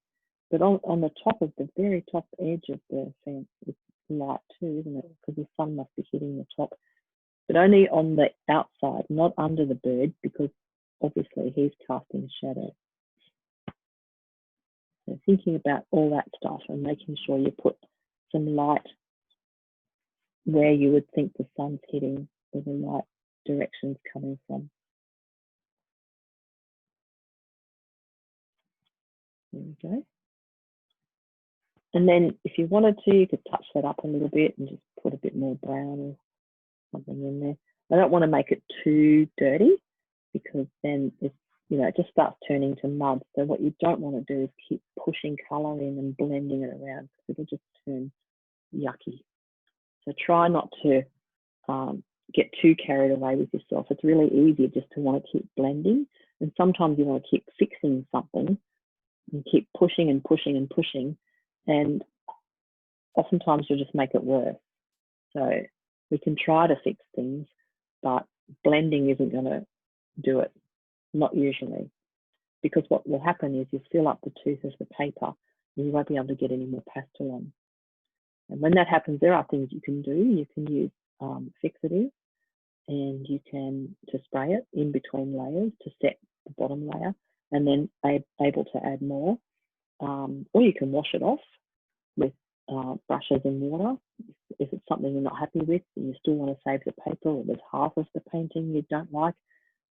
But on the top of the very top edge of the fence, it's light too, isn't it? Because the sun must be hitting the top, but only on the outside, not under the bird, because obviously he's casting a shadow. So thinking about all that stuff and making sure you put some light where you would think the sun's hitting, where the light direction's coming from. There we go. And then if you wanted to, you could touch that up a little bit and just put a bit more brown or something in there. I don't want to make it too dirty, because then it's, you know, it just starts turning to mud. So what you don't want to do is keep pushing colour in and blending it around, because it'll just turn yucky. So try not to get too carried away with yourself. It's really easy just to want to keep blending, and sometimes you want to keep fixing something and keep pushing and pushing and pushing, and oftentimes you'll just make it worse. So we can try to fix things, but blending isn't going to do it, not usually, because what will happen is you fill up the tooth of the paper and you won't be able to get any more pastel on. And when that happens, there are things you can do. You can use fixative, and you can to spray it in between layers to set the bottom layer, and then able to add more. Or you can wash it off with brushes and water. If it's something you're not happy with and you still want to save the paper, or there's half of the painting you don't like,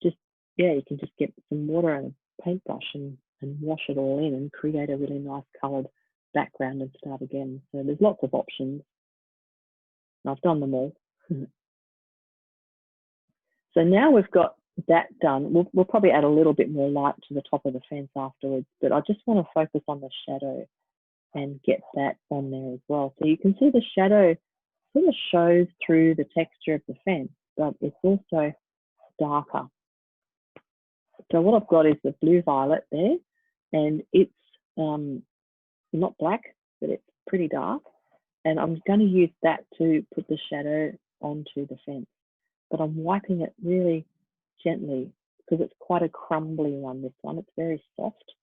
just, yeah, you can just get some water and a paintbrush and wash it all in and create a really nice coloured background and start again. So there's lots of options. I've done them all. So now we've got that done. We'll probably add a little bit more light to the top of the fence afterwards, but I just want to focus on the shadow and get that on there as well. So you can see the shadow sort of shows through the texture of the fence, but it's also darker. So what I've got is the blue violet there, and it's not black, but it's pretty dark. And I'm going to use that to put the shadow onto the fence. But I'm wiping it really gently because it's quite a crumbly one, this one. It's very soft.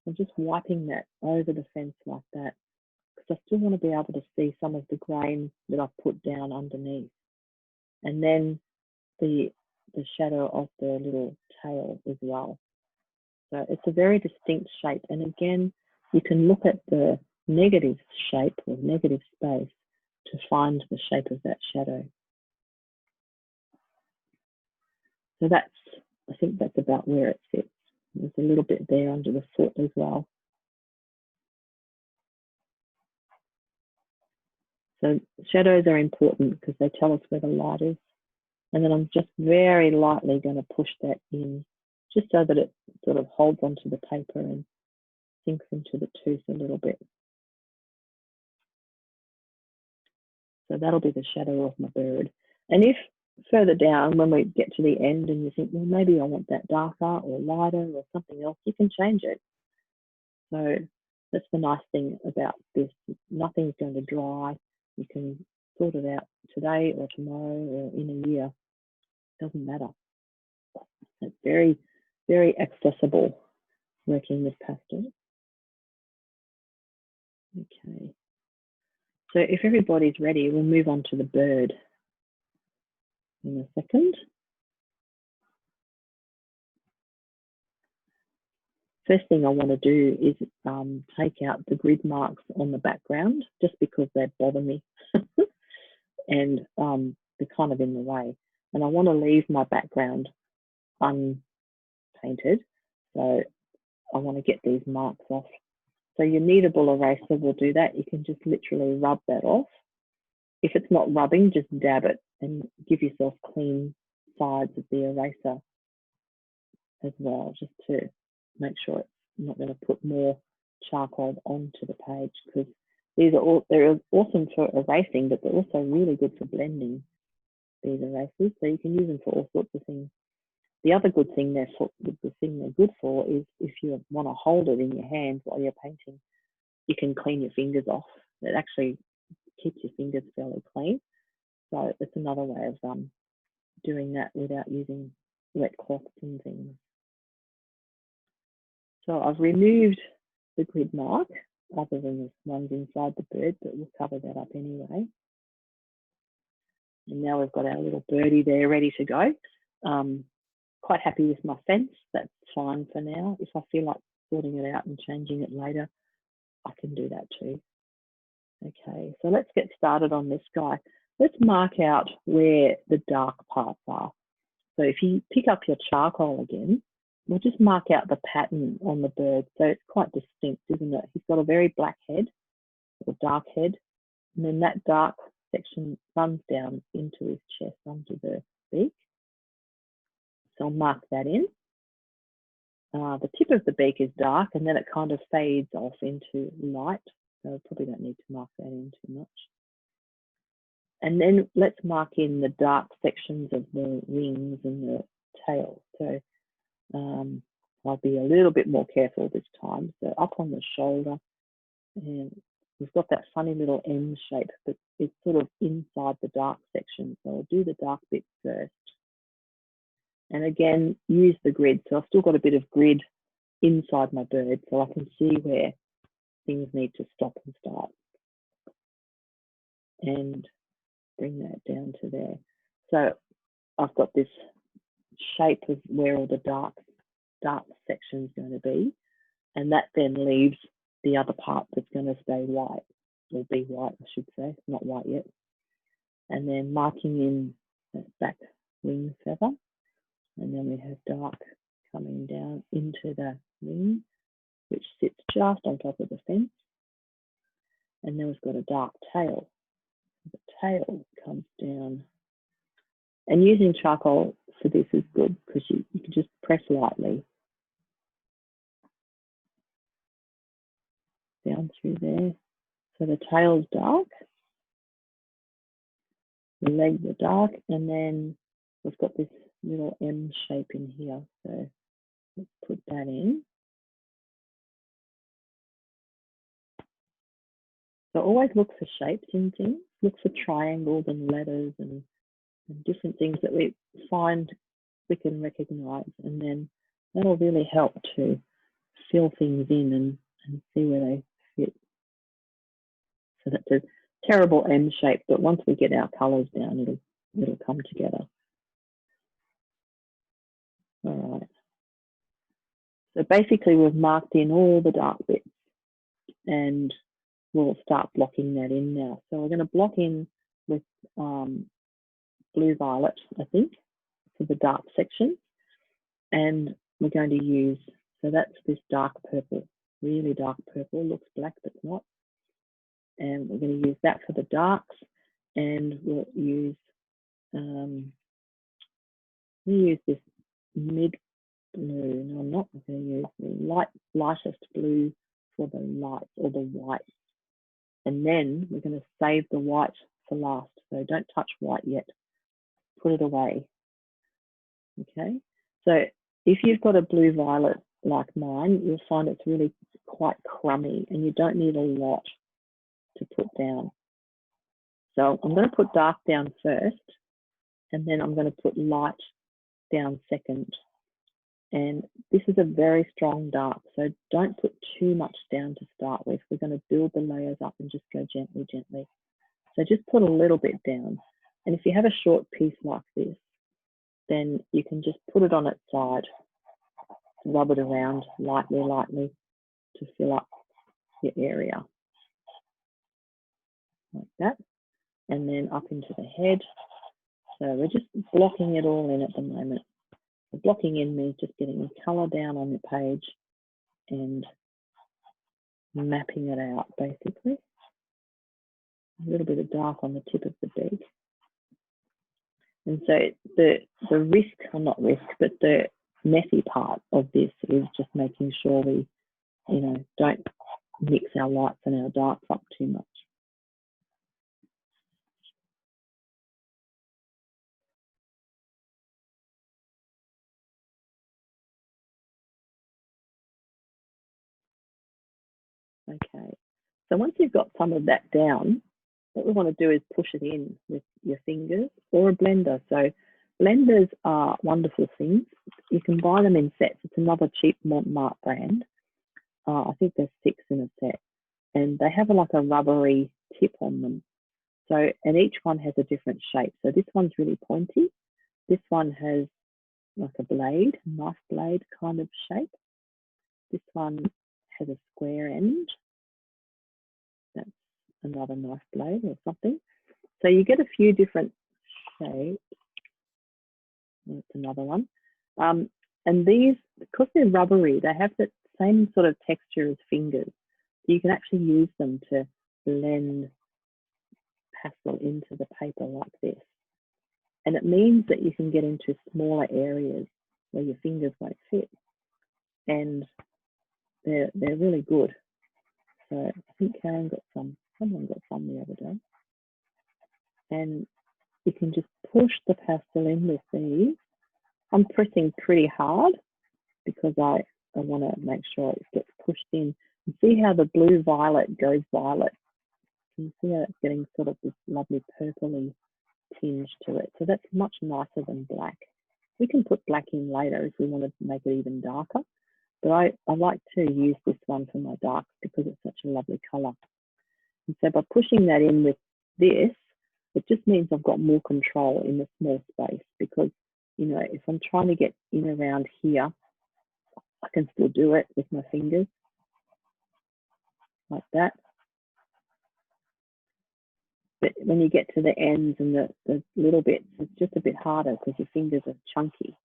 I'm just wiping that over the fence like that, because I still want to be able to see some of the grain that I've put down underneath. And then the shadow of the little tail as well. So it's a very distinct shape. And again, you can look at the negative shape or negative space to find the shape of that shadow. So that's, I think that's about where it sits. There's a little bit there under the foot as well. So shadows are important because they tell us where the light is. And then I'm just very lightly going to push that in, just so that it sort of holds onto the paper and sinks into the tooth a little bit. So that'll be the shadow of my bird. And if further down, when we get to the end and you think, well, maybe I want that darker or lighter or something else, you can change it. So that's the nice thing about this. Nothing's going to dry. You can sort it out today or tomorrow or in a year. It doesn't matter. It's very, very accessible working with pastel. Okay. So if everybody's ready, we'll move on to the bird in a second. First thing I want to do is take out the grid marks on the background, just because they bother me and they're kind of in the way. And I want to leave my background unpainted. So I want to get these marks off. So your kneadable eraser will do that. You can just literally rub that off. If it's not rubbing, just dab it and give yourself clean sides of the eraser as well, just to make sure it's not going to put more charcoal onto the page, because they're awesome for erasing, but they're also really good for blending, these erasers. So you can use them for all sorts of things. The other good thing they're good for is if you want to hold it in your hand while you're painting, you can clean your fingers off. It actually keeps your fingers fairly clean. So it's another way of doing that without using wet cloths and things. So I've removed the grid mark, other than the ones inside the bird, but we'll cover that up anyway. And now we've got our little birdie there ready to go. Quite happy with my fence. That's fine for now. If I feel like sorting it out and changing it later, I can do that too. Okay, so let's get started on this guy. Let's mark out where the dark parts are. So if you pick up your charcoal again, we'll just mark out the pattern on the bird. So it's quite distinct, isn't it? He's got a very black head, or dark head, and then that dark section runs down into his chest, onto the beak. So I'll mark that in. The tip of the beak is dark, and then it kind of fades off into light. So I probably don't need to mark that in too much. And then let's mark in the dark sections of the wings and the tail. So I'll be a little bit more careful this time. So up on the shoulder, and we've got that funny little M shape, but it's sort of inside the dark section. So I'll do the dark bit first. And again, use the grid. So I've still got a bit of grid inside my bird, so I can see where things need to stop and start. And bring that down to there. So I've got this shape of where all the dark section is going to be, and that then leaves the other part that's going to stay white, or be white, I should say, not white yet. And then marking in that back wing feather, and then we have dark coming down into the wing, which sits just on top of the fence. And then we've got a dark tail. The tail comes down. And using charcoal for this is good, because you can just press lightly down through there. So the tail's dark, the legs are dark, and then we've got this little M shape in here. So let's put that in. So always look for shapes in things. Look for triangles and letters and different things that we find we can recognise, and then that'll really help to fill things in and see where they fit. So that's a terrible M shape, but once we get our colours down, it'll come together. All right. So basically we've marked in all the dark bits, and we'll start blocking that in now. So we're going to block in with blue violet, I think, for the dark section. And we're going to use, so that's this dark purple, really dark purple, looks black but not. And we're going to use that for the darks, and we'll use this mid blue. No, I'm not going to use the lightest blue for the lights, or the white. And then we're going to save the white for last. So don't touch white yet. Put it away. Okay. So if you've got a blue violet like mine, you'll find it's really quite crummy, and you don't need a lot to put down. So I'm going to put dark down first, and then I'm going to put light down second. And this is a very strong dark, so don't put too much down to start with. We're going to build the layers up and just go gently, gently. So just put a little bit down. And if you have a short piece like this, then you can just put it on its side, rub it around lightly, lightly to fill up your area. Like that. And then up into the head. So we're just blocking it all in at the moment. The blocking in means just getting the colour down on the page and mapping it out, basically. A little bit of dark on the tip of the beak. And so the risk, or not risk, but the messy part of this is just making sure we you know, don't mix our lights and our darks up too much. Okay, so once you've got some of that down, what we want to do is push it in with your fingers or a blender. So blenders are wonderful things. You can buy them in sets. It's another cheap Montmartre brand. I think there's 6 in a set, and they have like a rubbery tip on them. So, and each one has a different shape. So this one's really pointy. This one has like a blade, knife blade kind of shape. This one has a square end. That's another knife blade or something. So you get a few different shapes. That's another one. And these, because they're rubbery, they have the same sort of texture as fingers. You can actually use them to blend pastel into the paper like this. And it means that you can get into smaller areas where your fingers won't fit. And they're really good. So I think Karen got some, someone got some the other day. And you can just push the pastel in with these. I'm pressing pretty hard because I want to make sure it gets pushed in. You see how the blue violet goes violet? You see how it's getting sort of this lovely purpley tinge to it. So that's much nicer than black. We can put black in later if we want to make it even darker. But I like to use this one for my darks because it's such a lovely colour. And so by pushing that in with this, it just means I've got more control in the small space because, you know, if I'm trying to get in around here, I can still do it with my fingers like that. But when you get to the ends and the little bits, it's just a bit harder because your fingers are chunky.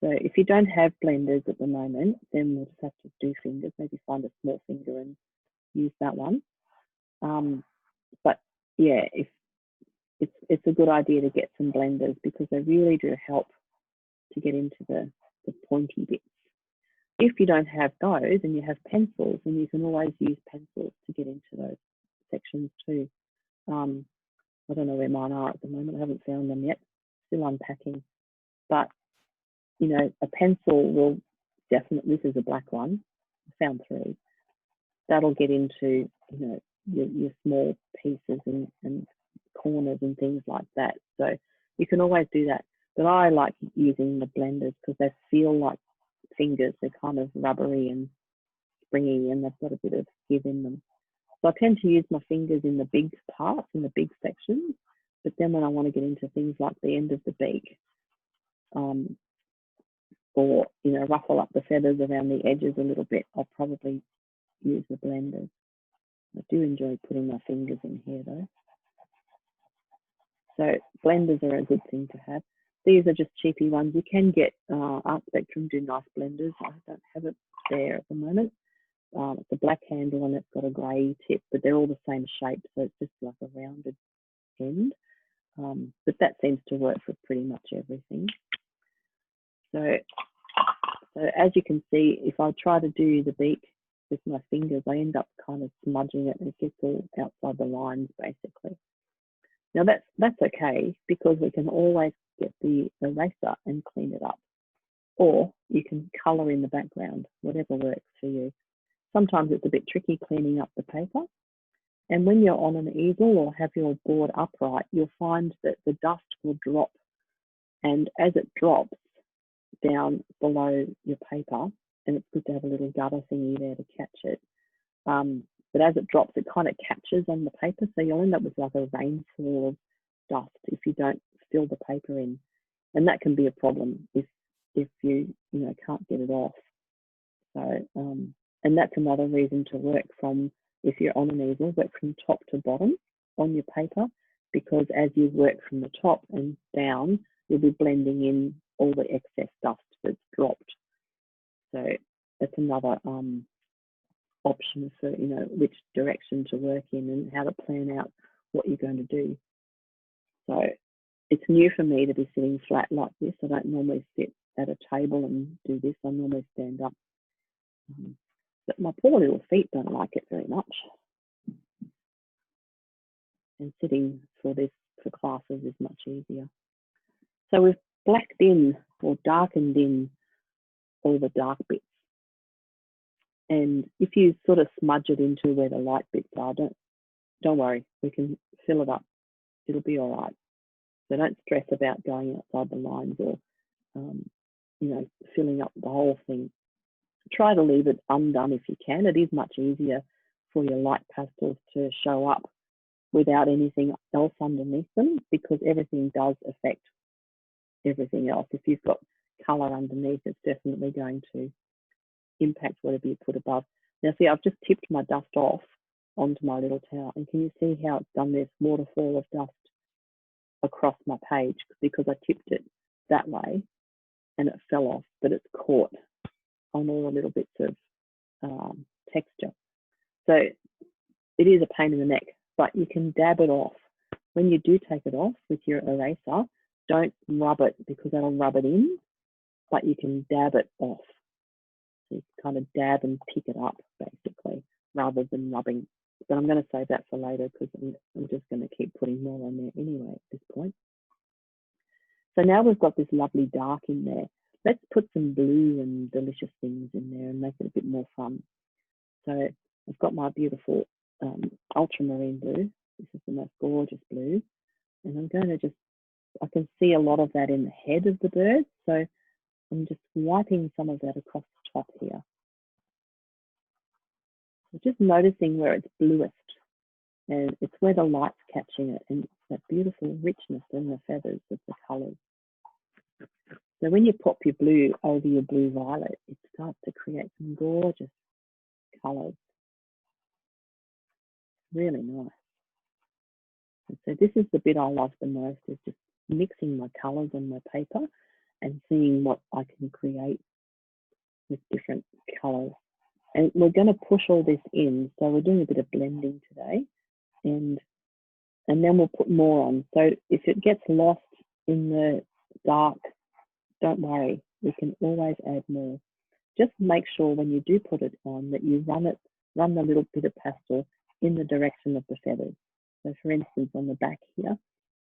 So if you don't have blenders at the moment, then we'll just have to do fingers, maybe find a small finger and use that one. But yeah, if it's a good idea to get some blenders because they really do help to get into the pointy bits. If you don't have those and you have pencils, then you can always use pencils to get into those sections too. I don't know where mine are at the moment. I haven't found them yet. Still unpacking. But, you know, a pencil will definitely, this is a black one. I found 3. That'll get into, you know, your small pieces and corners and things like that. So you can always do that. But I like using the blenders because they feel like fingers. They're kind of rubbery and springy and they've got a bit of give in them. So I tend to use my fingers in the big parts, in the big sections. But then when I want to get into things like the end of the beak, or, you know, ruffle up the feathers around the edges a little bit, I'll probably use the blenders. I do enjoy putting my fingers in here though. So blenders are a good thing to have. These are just cheapy ones. You can get Art Spectrum do nice blenders. I don't have it there at the moment. It's a black handle and it's got a grey tip, but they're all the same shape, so it's just like a rounded end. But that seems to work for pretty much everything. So as you can see, if I try to do the beak with my fingers, I end up kind of smudging it and it gets all outside the lines basically. Now that's okay because we can always get the eraser and clean it up. Or you can colour in the background, whatever works for you. Sometimes it's a bit tricky cleaning up the paper. And when you're on an easel or have your board upright, you'll find that the dust will drop. And as it drops down below your paper, and it's good to have a little gutter thingy there to catch it, but as it drops, it kind of catches on the paper. So you'll end up with like a rainfall of dust if you don't fill the paper in. And that can be a problem if you can't get it off. So, and that's another reason to work from, if you're on an easel, work from top to bottom on your paper, because as you work from the top and down, you'll be blending in all the excess dust that's dropped. So that's another option for, you know, which direction to work in and how to plan out what you're going to do. So it's new for me to be sitting flat like this. I don't normally sit at a table and do this. I normally stand up. but my poor little feet don't like it very much. And sitting for classes is much easier. So we've blacked in or darkened in all the dark bits. And if you sort of smudge it into where the light bits are, don't worry, we can fill it up. It'll be all right. So don't stress about going outside the lines or, filling up the whole thing. Try to leave it undone if you can. It is much easier for your light pastels to show up without anything else underneath them, because everything does affect everything else. If you've got colour underneath, it's definitely going to impact whatever you put above. Now see, I've just tipped my dust off onto my little towel, and can you see how it's done this waterfall of dust across my page because I tipped it that way and it fell off, but it's caught on all the little bits of texture. So it is a pain in the neck, but you can dab it off. When you do take it off with your eraser, don't rub it because that'll rub it in, but you can dab it off. So you kind of dab and pick it up basically, rather than rubbing. But I'm going to save that for later because I'm just going to keep putting more on there anyway at this point. So now we've got this lovely dark in there. Let's put some blue and delicious things in there and make it a bit more fun. So I've got my beautiful ultramarine blue. This is the most gorgeous blue. And I'm going to I can see a lot of that in the head of the bird. So I'm just wiping some of that across the top here. So just noticing where it's bluest. And it's where the light's catching it, and it's that beautiful richness in the feathers of the colours. So when you pop your blue over your blue violet, it starts to create some gorgeous colours. Really nice. And so this is the bit I love the most, is just mixing my colours on my paper and seeing what I can create with different colours. And we're going to push all this in, so we're doing a bit of blending today. And then we'll put more on. So if it gets lost in the dark, don't worry, we can always add more. Just make sure when you do put it on that you run the little bit of pastel in the direction of the feathers. So for instance, on the back here,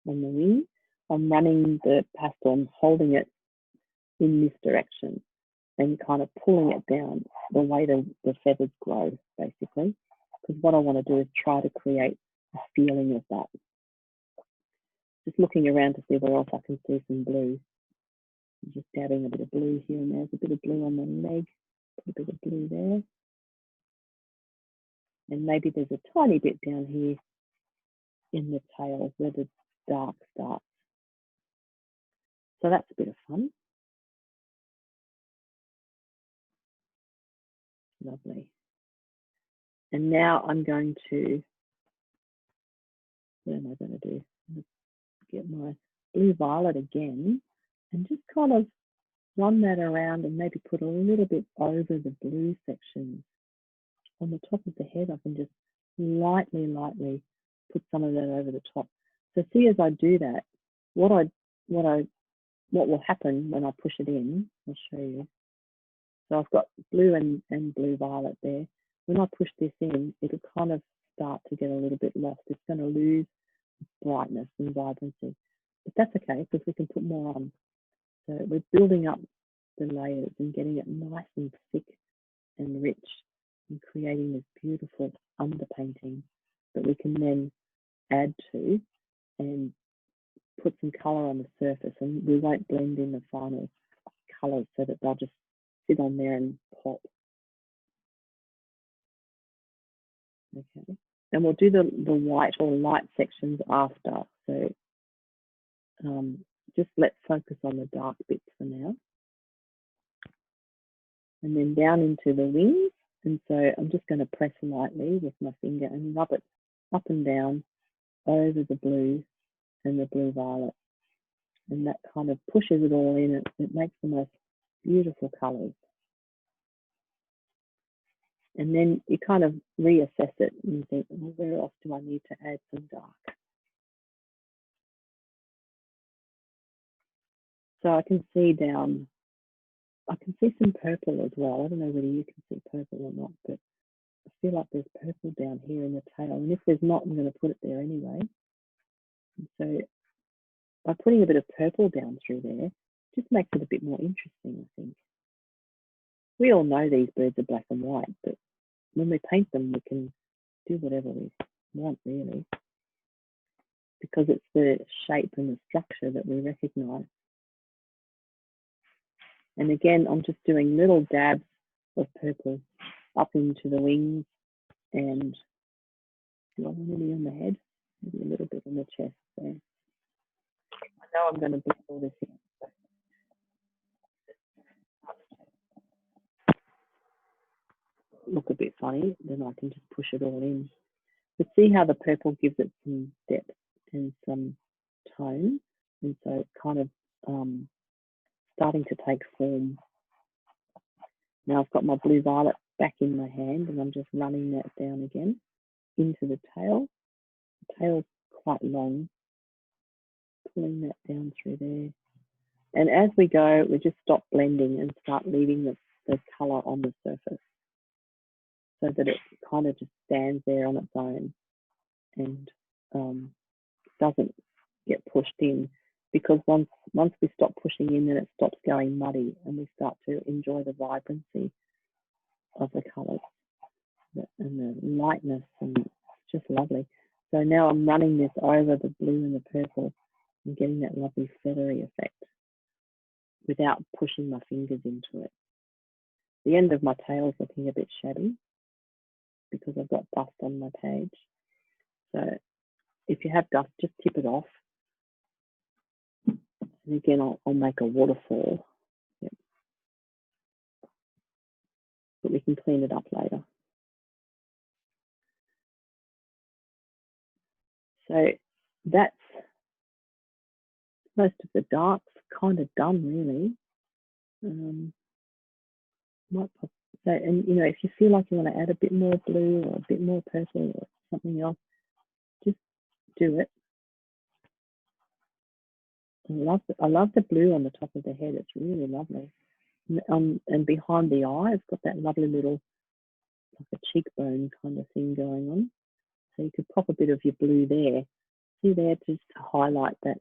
on the wing, I'm running the pastel and holding it in this direction and kind of pulling it down the way the feathers grow, basically. Because what I want to do is try to create a feeling of that. Just looking around to see where else I can see some blue. I'm just dabbing a bit of blue here and there's a bit of blue on the leg, put a bit of blue there. And maybe there's a tiny bit down here in the tail where the dark starts. So that's a bit of fun. Lovely. And now I'm going to, what am I going to do? I'm going to get my blue violet again and just kind of run that around and maybe put a little bit over the blue section. On the top of the head, I can just lightly put some of that over the top. So see, as I do that, what will happen when I push it in, I'll show you. So I've got blue and blue violet there. When I push this in, it'll kind of start to get a little bit lost. It's going to lose brightness and vibrancy. But that's okay because we can put more on. So we're building up the layers and getting it nice and thick and rich and creating this beautiful underpainting that we can then add to and put some colour on the surface, and we won't blend in the final colours so that they'll just sit on there and pop. Okay, and we'll do the white or light sections after. So just let's focus on the dark bits for now. And then down into the wings. And so I'm just going to press lightly with my finger and rub it up and down over the blue and the blue violet. And that kind of pushes it all in. It makes the most beautiful colours. And then you kind of reassess it and you think, well, where else do I need to add some dark? So I can see down I can see some purple as well. I don't know whether you can see purple or not, but I feel like there's purple down here in the tail. And if there's not, I'm going to put it there anyway. And so by putting a bit of purple down through there, just makes it a bit more interesting, I think. We all know these birds are black and white, but when we paint them, we can do whatever we want, really, because it's the shape and the structure that we recognise. And again, I'm just doing little dabs of purple up into the wings, and do I want any on the head? Maybe a little bit on the chest there. I know I'm going to blend all this in. Look a bit funny, then I can just push it all in. But see how the purple gives it some depth and some tone, and so it's kind of starting to take form. Now I've got my blue violet back in my hand, and I'm just running that down again into the tail. The tail's quite long, pulling that down through there. And as we go, we just stop blending and start leaving the colour on the surface, so that it kind of just stands there on its own and doesn't get pushed in, because once we stop pushing in, then it stops going muddy and we start to enjoy the vibrancy of the colours and the lightness, and it's just lovely. So now I'm running this over the blue and the purple and getting that lovely feathery effect without pushing my fingers into it. The end of my tail is looking a bit shabby because I've got dust on my page. So if you have dust, just tip it off. And again, I'll make a waterfall. Yep. But we can clean it up later. So that's most of the darks kind of done, really. So, and you know, if you feel like you want to add a bit more blue or a bit more purple or something else, just do it. I love the blue on the top of the head. It's really lovely. And behind the eye, it's got that lovely little, like a cheekbone kind of thing going on. So you could pop a bit of your blue there. See there, just to highlight that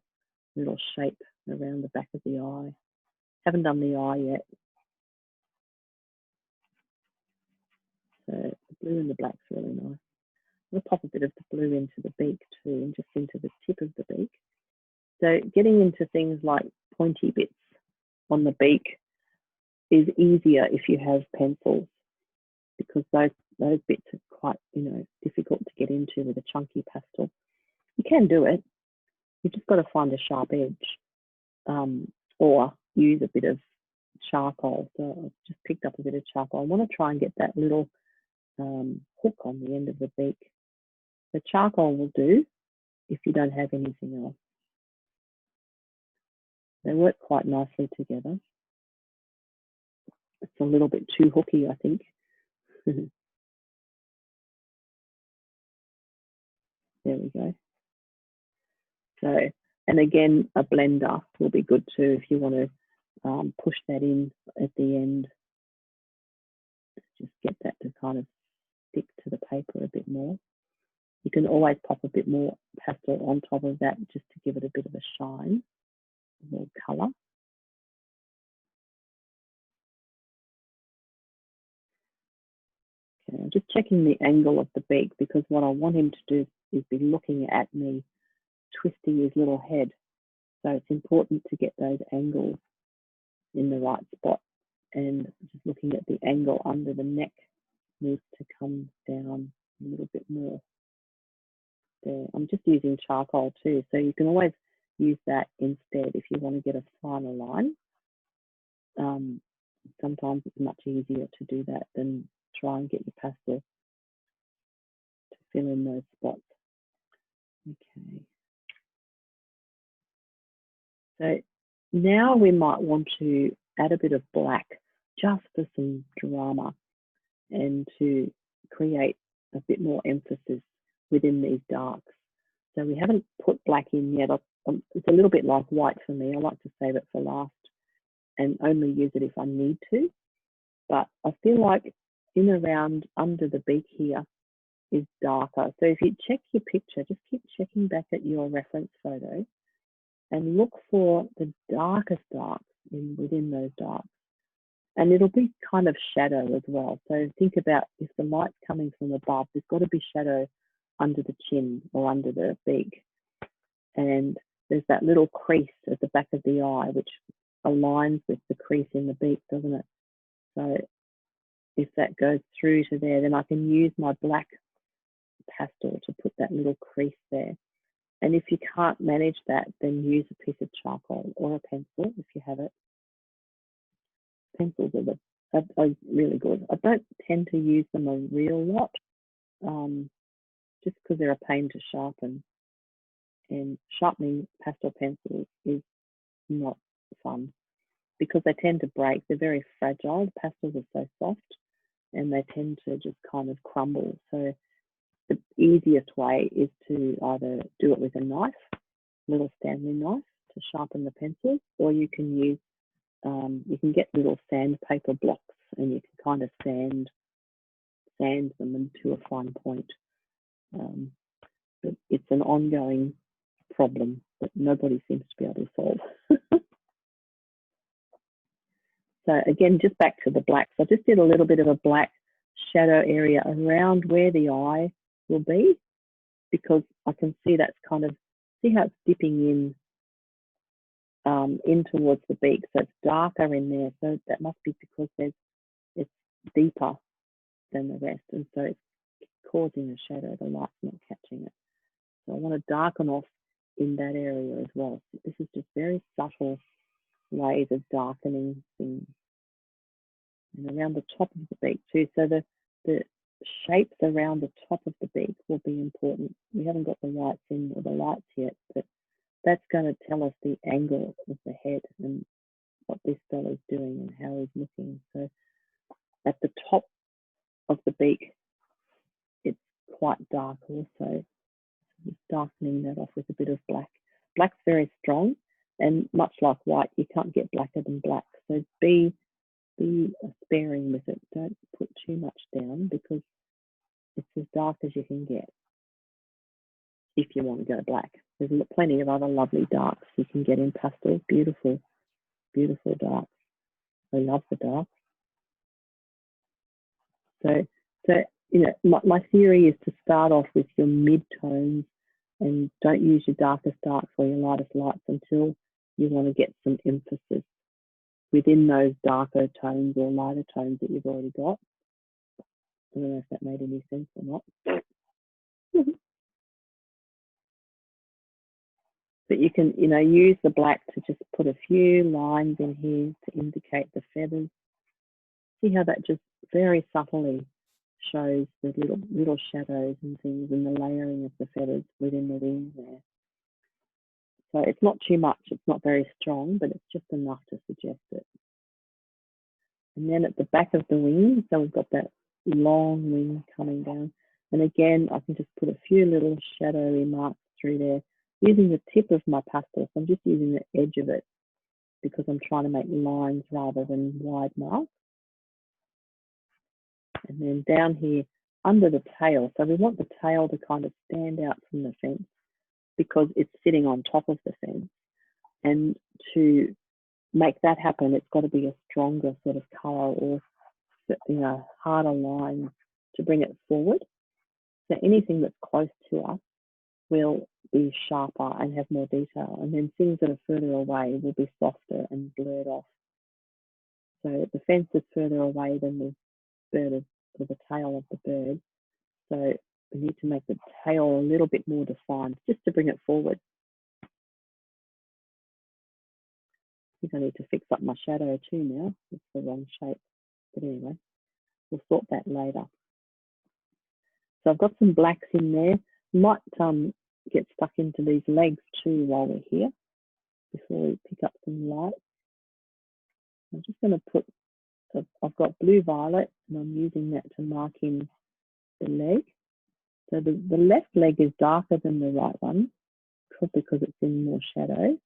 little shape around the back of the eye. Haven't done the eye yet. So the blue and the black's really nice. I'm going to pop a bit of the blue into the beak too, and just into the tip of the beak. So getting into things like pointy bits on the beak is easier if you have pencils, because those bits are quite, you know, difficult to get into with a chunky pastel. You can do it. You've just got to find a sharp edge, or use a bit of charcoal. So I've just picked up a bit of charcoal. I want to try and get that little hook on the end of the beak. The charcoal will do if you don't have anything else. They work quite nicely together. It's a little bit too hooky, I think. There we go. So, and again, a blender will be good too if you want to push that in at the end. Just get that to kind of stick to the paper a bit more. You can always pop a bit more pastel on top of that just to give it a bit of a shine, more colour. Okay, I'm just checking the angle of the beak, because what I want him to do is be looking at me, twisting his little head. So it's important to get those angles in the right spot, and just looking at the angle under the neck needs to come down a little bit more. There. I'm just using charcoal too, so you can always use that instead if you want to get a finer line. Sometimes it's much easier to do that than try and get your pastel to fill in those spots. Okay. So now we might want to add a bit of black just for some drama and to create a bit more emphasis within these darks. So we haven't put black in yet. It's a little bit like white for me. I like to save it for last. and only use it if I need to. But I feel like in around under the beak here is darker. So if you check your picture, just keep checking back at your reference photo and look for the darkest darks within those darks. And it'll be kind of shadow as well. So think about if the light's coming from above, there's got to be shadow under the chin or under the beak. And there's that little crease at the back of the eye, which aligns with the crease in the beak, doesn't it? So if that goes through to there, then I can use my black pastel to put that little crease there. And if you can't manage that, then use a piece of charcoal or a pencil if you have it. Pencils are really good. I don't tend to use them a real lot, just because they're a pain to sharpen. And sharpening pastel pencils is not fun because they tend to break. They're very fragile. Pastels are so soft and they tend to just kind of crumble. So the easiest way is to either do it with a knife, little Stanley knife, to sharpen the pencils, or you can use, you can get little sandpaper blocks and you can kind of sand them into a fine point. But it's an ongoing problem that nobody seems to be able to solve. So again, just back to the blacks. I just did a little bit of a black shadow area around where the eye will be, because I can see that's kind of, see how it's dipping in towards the beak. So it's darker in there. So that must be because it's deeper than the rest. And so it's causing a shadow. The light's not catching it. So I want to darken off in that area as well. So this is just very subtle ways of darkening things. And around the top of the beak too. So the shapes around the top of the beak will be important. We haven't got the whites in or the lights yet, but that's going to tell us the angle of the head and what this fella's doing and how he's looking. So at the top of the beak, it's quite dark also. Just darkening that off with a bit of black. Black's very strong, and much like white, you can't get blacker than black. So be sparing with it. Don't put too much down because it's as dark as you can get if you want to go black. There's plenty of other lovely darks you can get in pastels. Beautiful, beautiful darks. I love the dark. So you know, my theory is to start off with your mid-tones and don't use your darkest darks or your lightest lights until you want to get some emphasis within those darker tones or lighter tones that you've already got. I don't know if that made any sense or not. But you can, you know, use the black to just put a few lines in here to indicate the feathers. See how that just very subtly shows the little shadows and things and the layering of the feathers within the wings there. So it's not too much, it's not very strong, but it's just enough to suggest it. And then at the back of the wing, so we've got that long wing coming down. And again, I can just put a few little shadowy marks through there using the tip of my pastel. So I'm just using the edge of it because I'm trying to make lines rather than wide marks. And then down here under the tail, so we want the tail to kind of stand out from the fence because it's sitting on top of the fence. And to make that happen, it's got to be a stronger sort of colour or, you know, harder line to bring it forward. So anything that's close to us will be sharper and have more detail. And then things that are further away will be softer and blurred off. So the fence is further away than the bird or the tail of the bird. So we need to make the tail a little bit more defined just to bring it forward. I think I need to fix up my shadow too now. It's the wrong shape. But anyway, we'll sort that later. So I've got some blacks in there. Might get stuck into these legs too while we're here before we pick up some light. I'm just going to put, I've got blue violet and I'm using that to mark in the leg. So the left leg is darker than the right one because it's in more shadow.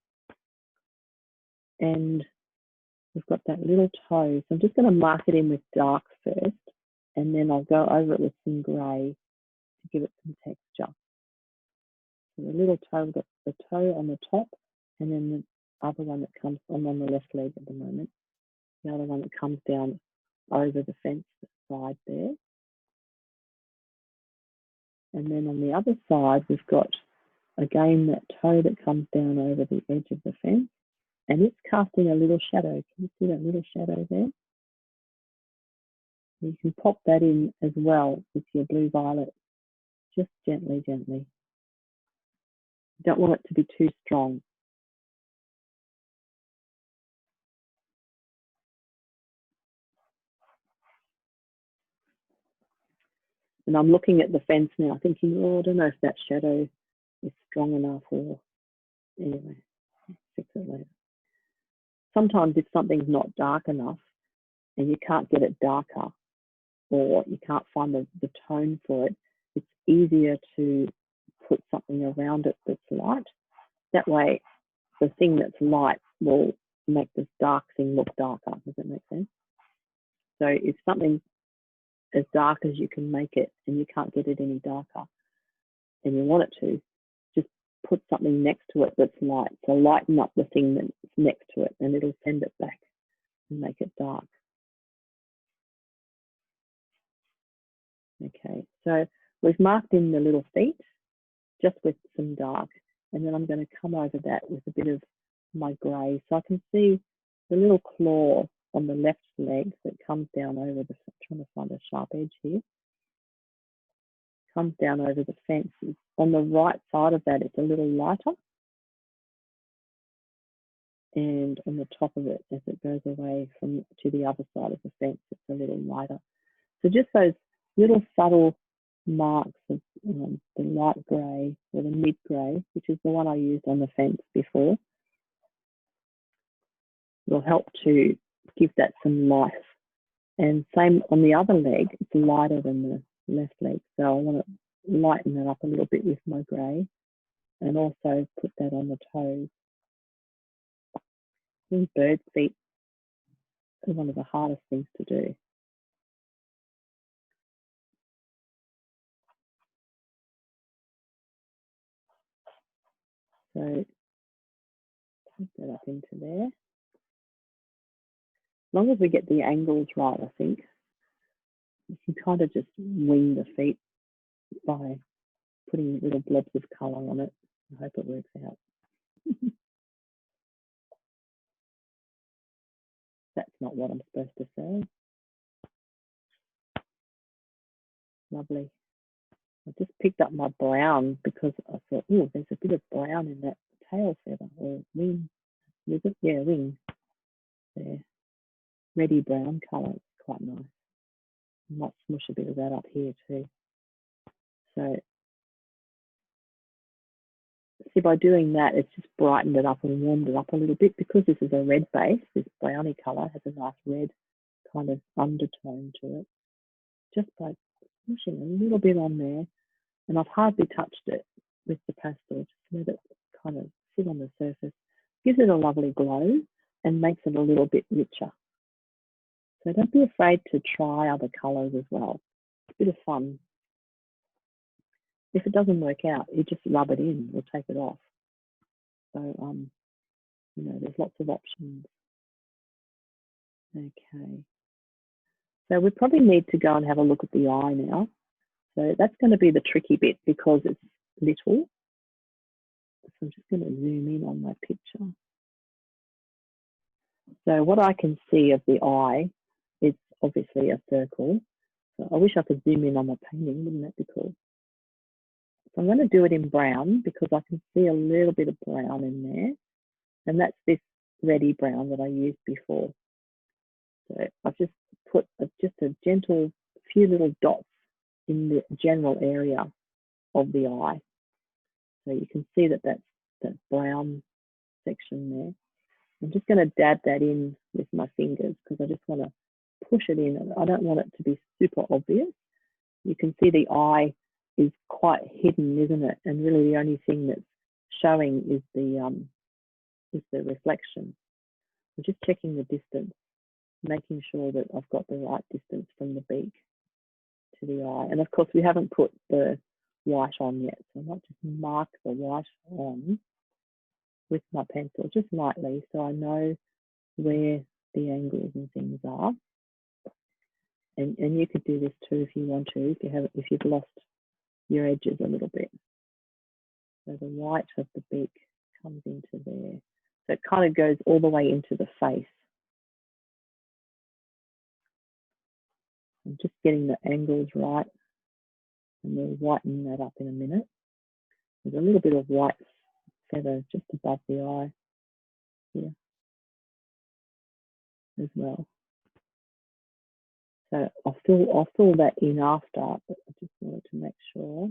And we've got that little toe. So I'm just going to mark it in with dark first, and then I'll go over it with some grey to give it some texture. So the little toe, we've got the toe on the top, and then the other one that comes, I'm on the left leg at the moment, the other one that comes down over the fence side there. And then on the other side, we've got, again, that toe that comes down over the edge of the fence, and it's casting a little shadow. Can you see that little shadow there? You can pop that in as well with your blue violet, just gently, gently. You don't want it to be too strong. And I'm looking at the fence now, thinking, oh, I don't know if that shadow is strong enough, or anyway, I'll fix it later. Sometimes if something's not dark enough and you can't get it darker, or you can't find the tone for it, it's easier to put something around it that's light. That way, the thing that's light will make this dark thing look darker. Does that make sense? So if something's as dark as you can make it and you can't get it any darker and you want it to, just put something next to it that's light. So lighten up the thing that's next to it and it'll send it back and make it dark. Okay, so we've marked in the little feet just with some dark, and then I'm going to come over that with a bit of my grey. So I can see the little claw on the left leg that comes down over the, trying to find a sharp edge here, comes down over the fence. On the right side of that, it's a little lighter. And on the top of it, as it goes away from to the other side of the fence, it's a little lighter. So just those little subtle marks of the light grey or the mid grey, which is the one I used on the fence before, will help to give that some life. And same on the other leg, it's lighter than the left leg. So I want to lighten that up a little bit with my grey and also put that on the toes. These bird feet are one of the hardest things to do. So take that up into there. As long as we get the angles right, I think, you can kind of just wing the feet by putting little blobs of colour on it. I hope it works out. That's not what I'm supposed to say. Lovely. I just picked up my brown because I thought, oh, there's a bit of brown in that tail feather or wing. Is it? Yeah, wing. There. Reddy brown colour. It's quite nice. I might smush a bit of that up here too. So see, by doing that, it's just brightened it up and warmed it up a little bit. Because this is a red base, this browny colour has a nice red kind of undertone to it. Just by smushing a little bit on there, and I've hardly touched it with the pastel, just let it kind of sit on the surface. Gives it a lovely glow and makes it a little bit richer. So don't be afraid to try other colours as well. It's a bit of fun. If it doesn't work out, you just rub it in or take it off. So, you know, there's lots of options. Okay. So we probably need to go and have a look at the eye now. So that's going to be the tricky bit because it's little. So I'm just going to zoom in on my picture. So what I can see of the eye, it's obviously a circle. So I wish I could zoom in on my painting, wouldn't that be cool? So I'm going to do it in brown because I can see a little bit of brown in there. And that's this reddy brown that I used before. So I've just put just a gentle few little dots in the general area of the eye. So you can see that that's that brown section there. I'm just going to dab that in with my fingers because I just want to push it in. I don't want it to be super obvious. You can see the eye is quite hidden, isn't it? And really the only thing that's showing is the reflection. I'm just checking the distance, making sure that I've got the right distance from the beak to the eye. And of course, we haven't put the white on yet, so I might just mark the white on with my pencil, just lightly, so I know where the angles and things are. And you could do this too if you want to, if you've lost your edges a little bit. So the white of the beak comes into there. So it kind of goes all the way into the face. I'm just getting the angles right, and we'll whiten that up in a minute. There's a little bit of white feather just above the eye here as well. So I'll fill that in after, but I just wanted to make sure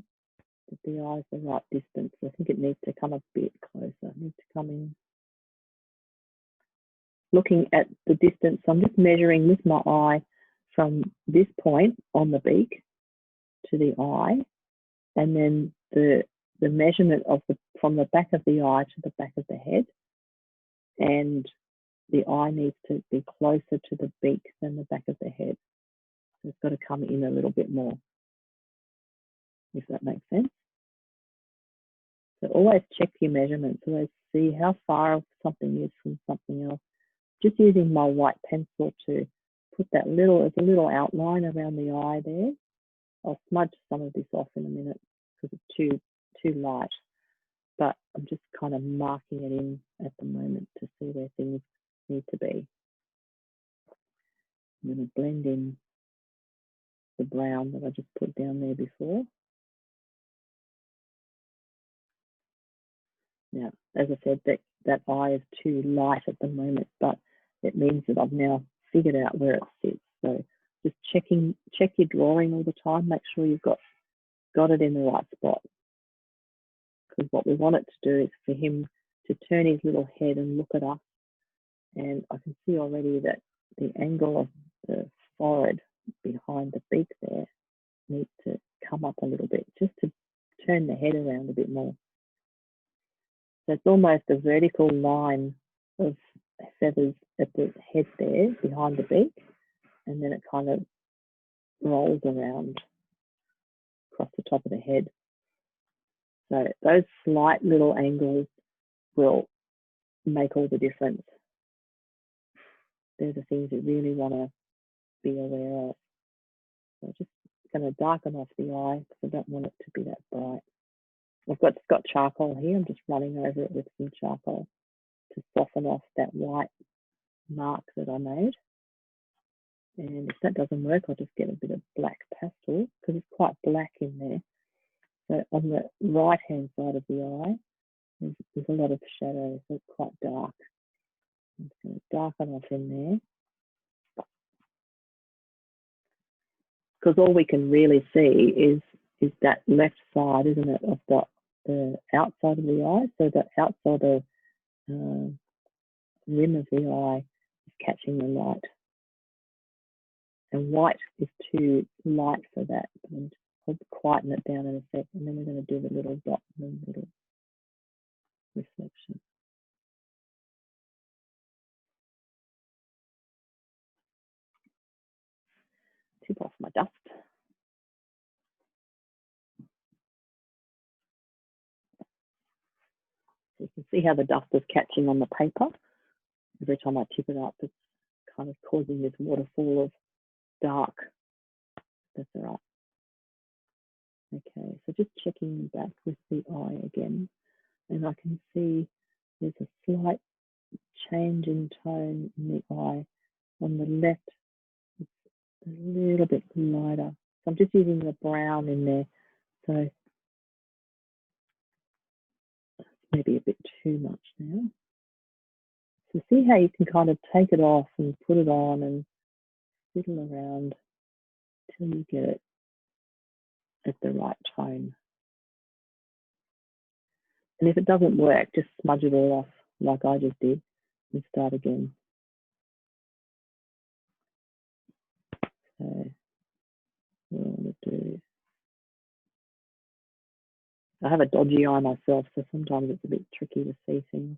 that the eye's the right distance. I think it needs to come a bit closer. It needs to come in. Looking at the distance, I'm just measuring with my eye from this point on the beak to the eye, and then the measurement of from the back of the eye to the back of the head, and the eye needs to be closer to the beak than the back of the head. So it's got to come in a little bit more, if that makes sense. So always check your measurements, always see how far something is from something else. Just using my white pencil to put that there's a little outline around the eye there. I'll smudge some of this off in a minute because it's too light, but I'm just kind of marking it in at the moment to see where things need to be. I'm going to blend in the brown that I just put down there before. Now, as I said, that eye is too light at the moment, but it means that I've now figured out where it sits. So just check your drawing all the time, make sure you've got it in the right spot. Because what we want it to do is for him to turn his little head and look at us. And I can see already that the angle of the forehead behind the beak there needs to come up a little bit, just to turn the head around a bit more. So it's almost a vertical line of feathers at the head there behind the beak, and then it kind of rolls around across the top of the head. So those slight little angles will make all the difference. They're the things you really want to be aware of. So I'm just going to darken off the eye because I don't want it to be that bright. I've got charcoal here. I'm just running over it with some charcoal to soften off that white mark that I made. And if that doesn't work, I'll just get a bit of black pastel because it's quite black in there. So on the right-hand side of the eye, there's a lot of shadow, so it's quite dark. I'm just going to darken off in there. Because all we can really see is that left side, isn't it, of the outside of the eye. So the outside of rim of the eye is catching the light. And white is too light for that. And I'll quieten it down in a sec, and then we're going to do the little dot and the little reflection. Tip off my dust. So you can see how the dust is catching on the paper. Every time I tip it up, it's kind of causing this waterfall of dark. That's all right. Okay, so just checking back with the eye again, and I can see there's a slight change in tone in the eye. On the left, it's a little bit lighter. So I'm just using the brown in there. So maybe a bit too much now. So see how you can kind of take it off and put it on and fiddle around till you get it at the right tone. And if it doesn't work, just smudge it all off like I just did and start again. So what I want to do, I have a dodgy eye myself, so sometimes it's a bit tricky to see things.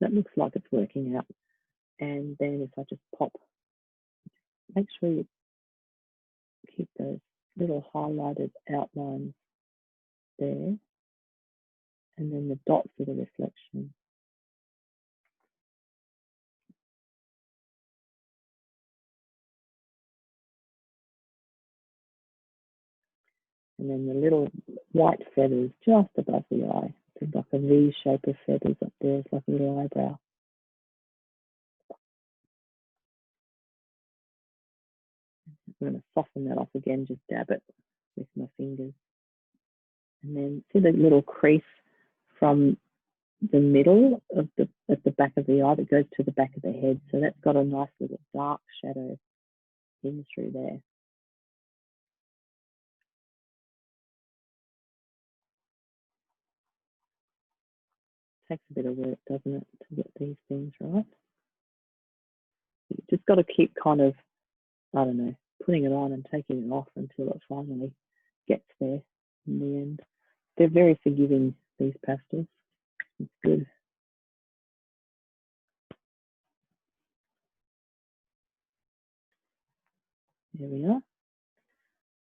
That looks like it's working out. And then if I just pop, make sure you keep those little highlighted outlines there, and then the dots are the reflection. And then the little white feathers just above the eye. It's like a V shape of feathers up there. It's like a little eyebrow. I'm going to soften that off again, just dab it with my fingers. And then see the little crease from the middle of at the back of the eye that goes to the back of the head. So that's got a nice little dark shadow in through there. Takes a bit of work, doesn't it, to get these things right? You just got to keep kind of, I don't know, putting it on and taking it off until it finally gets there in the end. They're very forgiving, these pastels. It's good. There we are.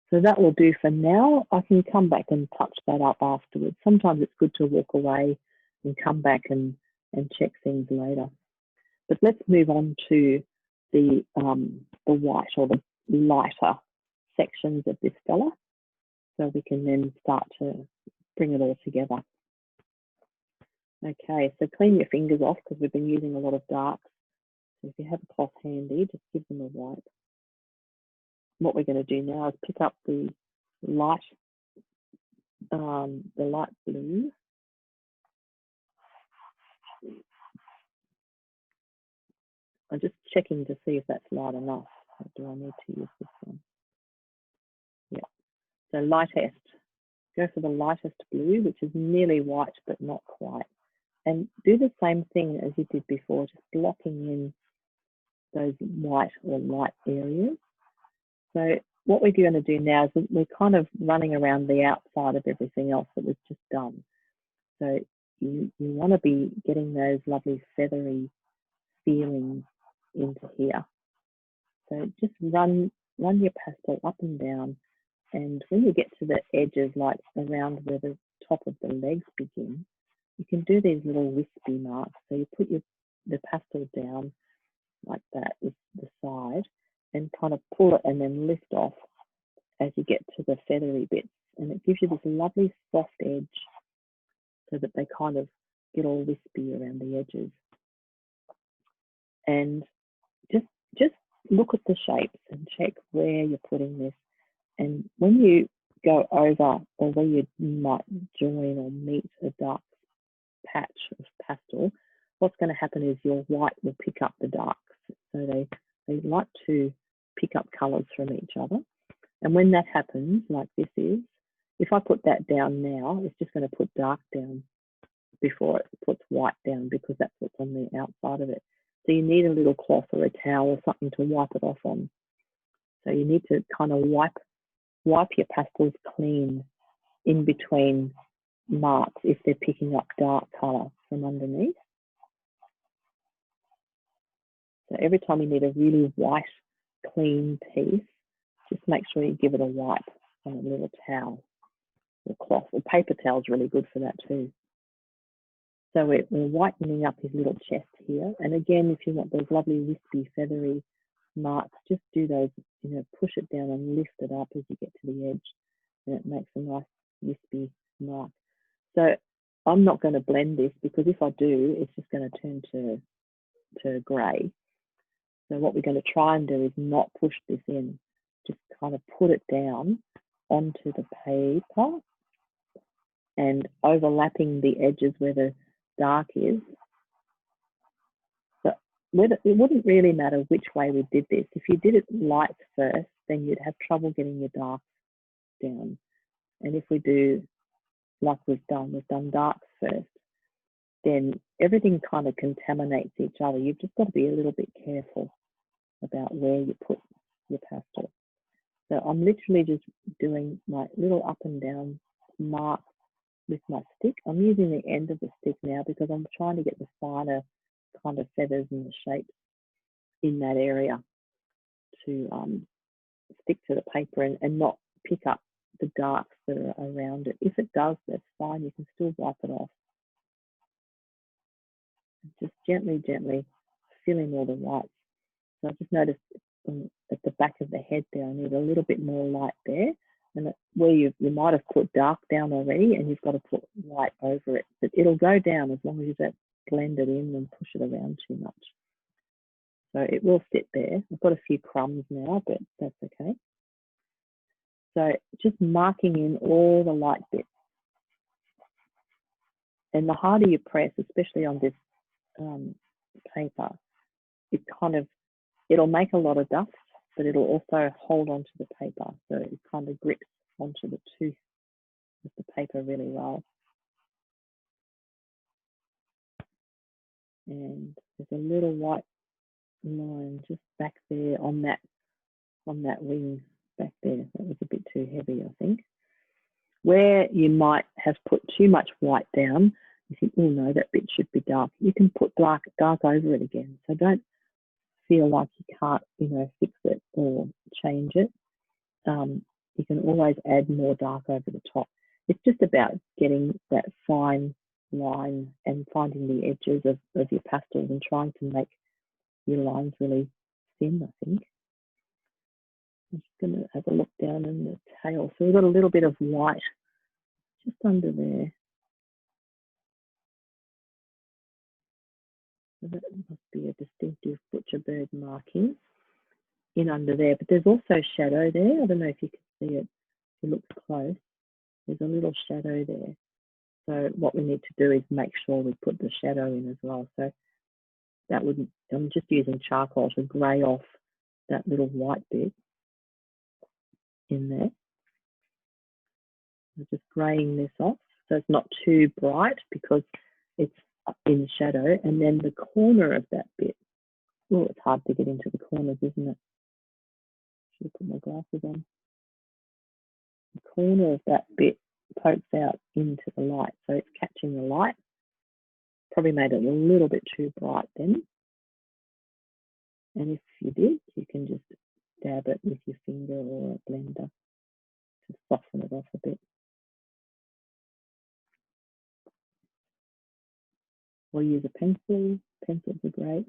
So that will do for now. I can come back and touch that up afterwards. Sometimes it's good to walk away and come back and check things later. But let's move on to the white or the lighter sections of this fella, so we can then start to bring it all together. Okay, so clean your fingers off because we've been using a lot of darks. So if you have a cloth handy, just give them a wipe. What we're going to do now is pick up the light blue. I'm just checking to see if that's light enough. Or do I need to use this one? Yeah. So lightest. Go for the lightest blue, which is nearly white but not quite. And do the same thing as you did before, just blocking in those white or light areas. So what we're going to do now is we're kind of running around the outside of everything else that we've just done. So you want to be getting those lovely feathery feelings into here. So just run your pastel up and down, and when you get to the edges, like around where the top of the legs begin, you can do these little wispy marks. So you put the pastel down like that with the side and kind of pull it and then lift off as you get to the feathery bits, and it gives you this lovely soft edge so that they kind of get all wispy around the edges. And just look at the shapes and check where you're putting this. And when you go over, or where you might join or meet a dark patch of pastel, what's going to happen is your white will pick up the darks. So they like to pick up colours from each other. And when that happens, like this is, if I put that down now, it's just going to put dark down before it puts white down, because that's what's on the outside of it. So you need a little cloth or a towel or something to wipe it off on. So you need to kind of wipe your pastels clean in between marks if they're picking up dark colour from underneath. So every time you need a really white, clean piece, just make sure you give it a wipe on a little towel or cloth, or paper towel is really good for that too. So we're whitening up his little chest here. And again, if you want those lovely wispy, feathery marks, just do those, push it down and lift it up as you get to the edge, and it makes a nice wispy mark. So I'm not going to blend this, because if I do, it's just going to turn to grey. So what we're going to try and do is not push this in, just kind of put it down onto the paper and overlapping the edges where the dark is. So it wouldn't really matter which way we did this. If you did it light first, then you'd have trouble getting your darks down. And if we do like we've done darks first, then everything kind of contaminates each other. You've just got to be a little bit careful about where you put your pastel. So I'm literally just doing my little up and down marks with my stick. I'm using the end of the stick now because I'm trying to get the finer kind of feathers and the shapes in that area to stick to the paper and not pick up the darks that are around it. If it does, that's fine. You can still wipe it off. Just gently, gently fill in all the whites. So I just noticed at the back of the head there, I need a little bit more light there. And where you might have put dark down already and you've got to put white over it. But it'll go down as long as you don't blend it in and push it around too much. So it will sit there. I've got a few crumbs now, but that's okay. So just marking in all the light bits. And the harder you press, especially on this paper, it'll make a lot of dust, but it'll also hold onto the paper. So it kind of grips onto the tooth of the paper really well. And there's a little white line just back there on that wing back there. That was a bit too heavy, I think. Where you might have put too much white down, you think, oh no, that bit should be dark. You can put dark over it again. So don't feel like you can't, fix it or change it. You can always add more dark over the top. It's just about getting that fine line and finding the edges of your pastels and trying to make your lines really thin, I think. I'm just going to have a look down in the tail. So we've got a little bit of white just under there. So that must be a distinctive butcher bird marking in under there. But there's also shadow there. I don't know if you can see it. If you look close, there's a little shadow there. So what we need to do is make sure we put the shadow in as well. So that wouldn't, I'm just using charcoal to grey off that little white bit in there. I'm just greying this off so it's not too bright because it's in shadow. And then the corner of that bit, oh, it's hard to get into the corners, isn't it? Should have put my glasses on. The corner of that bit pokes out into the light, so it's catching the light. Probably made it a little bit too bright then. And if you did, you can just dab it with your finger or a blender to soften it off a bit. Or use a pencil. Pencils are great.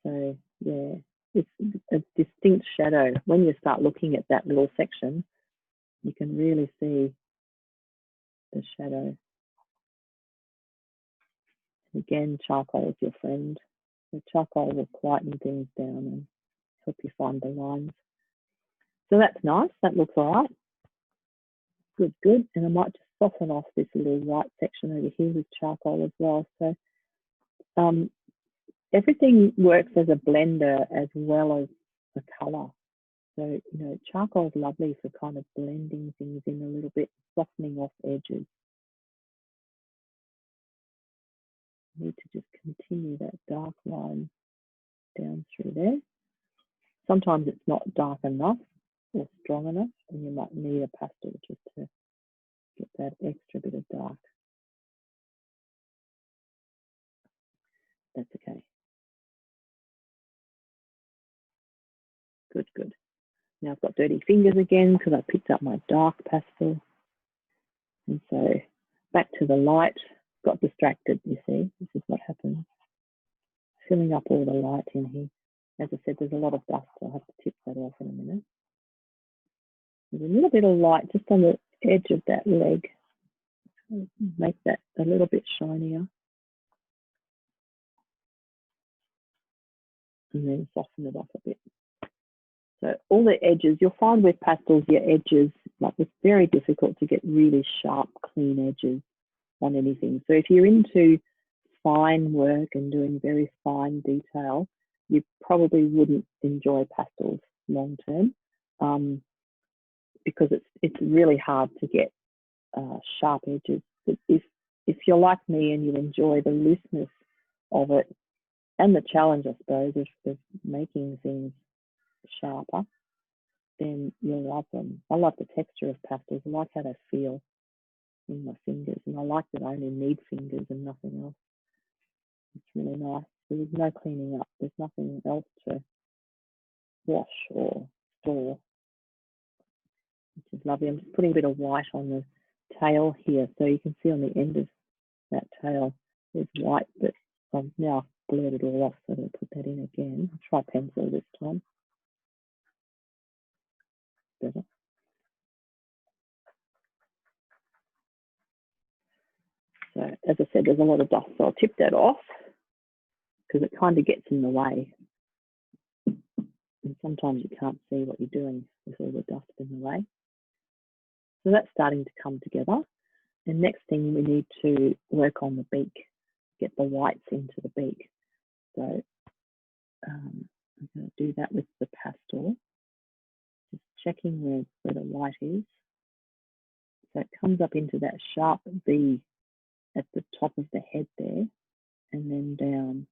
So yeah, it's a distinct shadow. When you start looking at that little section, you can really see the shadow. Again, charcoal is your friend. The charcoal will quieten things down and help you find the lines. So that's nice. That looks all right. Good, good. And I might just soften off this little white section over here with charcoal as well. So everything works as a blender as well as a colour. So, charcoal is lovely for kind of blending things in a little bit, softening off edges. I need to just continue that dark line down through there. Sometimes it's not dark enough or strong enough, and you might need a pastel just to get that extra bit of dark. That's okay. Good, good. Now I've got dirty fingers again because I picked up my dark pastel. And so back to the light, got distracted, you see. This is what happens. Filling up all the light in here. As I said, there's a lot of dust, so I'll have to tip that off in a minute. There's a little bit of light just on the edge of that leg. Make that a little bit shinier. And then soften it off a bit. So all the edges, you'll find with pastels, your edges, like it's very difficult to get really sharp, clean edges on anything. So if you're into fine work and doing very fine detail, you probably wouldn't enjoy pastels long term because it's really hard to get sharp edges. But if you're like me and you enjoy the looseness of it and the challenge, I suppose, of making things sharper, then you'll love them. I love the texture of pastels. I like how they feel. in my fingers, and I like that I only need fingers and nothing else. It's really nice. There's no cleaning up. There's nothing else to wash or store, which is lovely. I'm just putting a bit of white on the tail here, so you can see on the end of that tail there's white, but I've now blurred it all off, so I'll put that in again. I'll try pencil this time. Better. So as I said, there's a lot of dust, so I'll tip that off because it kind of gets in the way. And sometimes you can't see what you're doing with all the dust in the way. So that's starting to come together. And next thing, we need to work on the beak, get the whites into the beak. So I'm going to do that with the pastel, just checking where the white is. So it comes up into that sharp V at the top of the head there, and then down.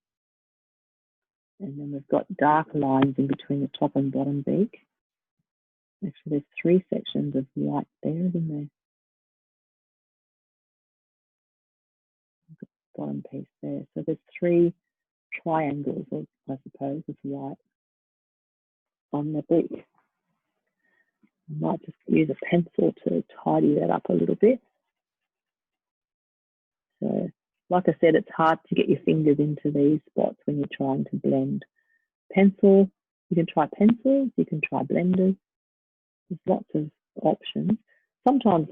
And then we've got dark lines in between the top and bottom beak. Actually, there's 3 sections of white there, isn't there? Bottom piece there. So there's 3 triangles, I suppose, of white on the beak. I might just use a pencil to tidy that up a little bit. So, like I said, it's hard to get your fingers into these spots when you're trying to blend. Pencil, you can try pencils, you can try blenders. There's lots of options. Sometimes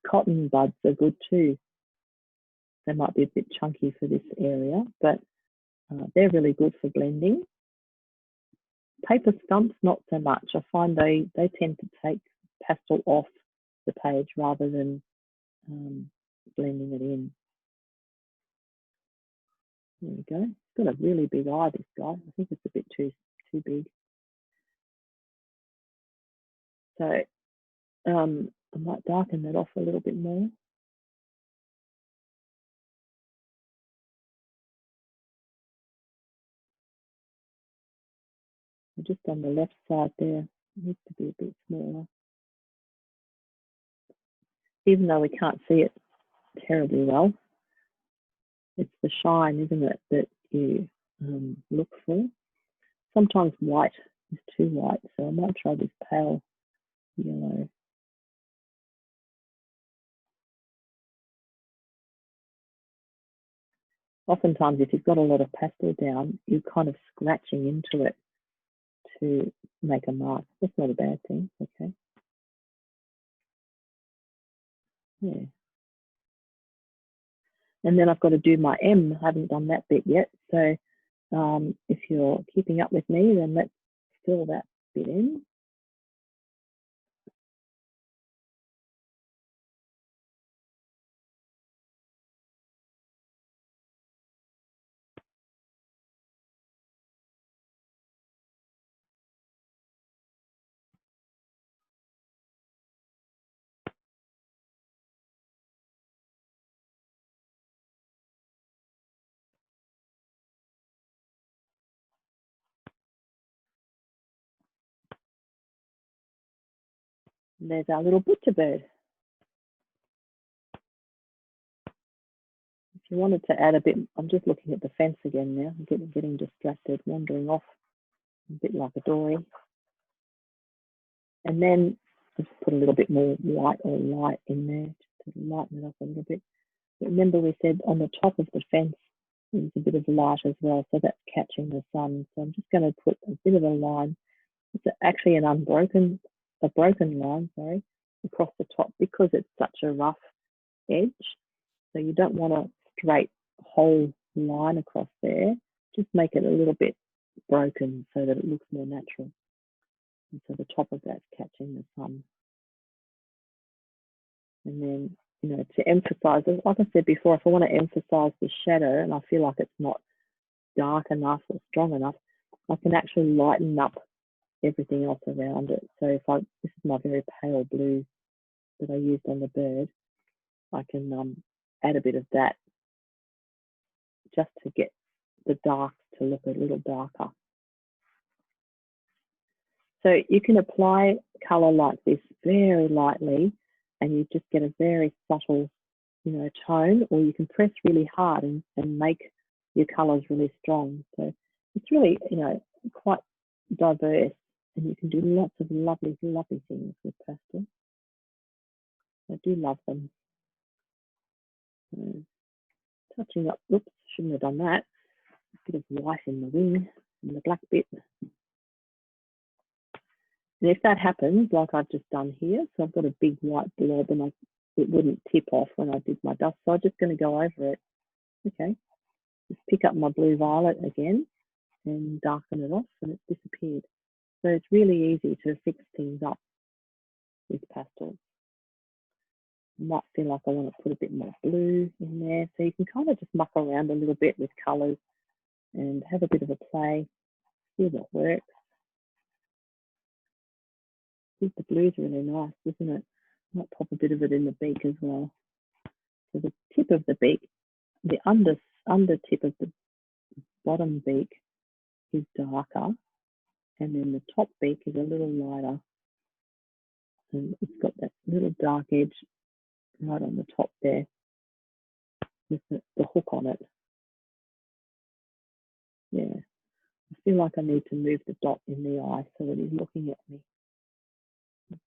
cotton buds are good too. They might be a bit chunky for this area, but they're really good for blending. Paper stumps, not so much. I find they tend to take pastel off the page rather than blending it in. There we go. It's got a really big eye, this guy. I think it's a bit too big. So I might darken that off a little bit more. Just on the left side there, it needs to be a bit smaller. Even though we can't see it terribly well, it's the shine, isn't it, that you look for. Sometimes white is too white, so I might try this pale yellow. Oftentimes, if you've got a lot of pastel down, you're kind of scratching into it to make a mark. That's not a bad thing, okay? Yeah. And then I've got to do my M. I haven't done that bit yet. So if you're keeping up with me, then let's fill that bit in. And there's our little butcher bird. If you wanted to add a bit, I'm just looking at the fence again now. I'm getting distracted, wandering off, a bit like a dory. And then just put a little bit more white or light in there, just to lighten it up a little bit. But remember, we said on the top of the fence, there's a bit of light as well, so that's catching the sun. So I'm just going to put a bit of a line. It's actually a broken line, sorry, across the top because it's such a rough edge. So you don't want a straight whole line across there. Just make it a little bit broken so that it looks more natural. And so the top of that's catching the sun. And then, you know, to emphasize, like I said before, if I want to emphasize the shadow and I feel like it's not dark enough or strong enough, I can actually lighten up everything else around it. So if this is my very pale blue that I used on the bird, I can add a bit of that just to get the dark to look a little darker. So you can apply colour like this very lightly and you just get a very subtle, you know, tone, or you can press really hard and make your colours really strong. So it's really, you know, quite diverse, and you can do lots of lovely, lovely things with pastel. I do love them. Touching up, oops, shouldn't have done that. A bit of white in the wing and the black bit. And if that happens, like I've just done here, so I've got a big white blob and it wouldn't tip off when I did my dust, so I'm just going to go over it. Okay, just pick up my blue violet again and darken it off, and it's disappeared. So it's really easy to fix things up with pastels. You might feel like I want to put a bit more blue in there, so you can kind of just muck around a little bit with colours and have a bit of a play, see what works. The blue's really nice, isn't it? I might pop a bit of it in the beak as well. So the tip of the beak, the under tip of the bottom beak is darker, and then the top beak is a little lighter. And it's got that little dark edge right on the top there with the hook on it. Yeah, I feel like I need to move the dot in the eye so that he's looking at me.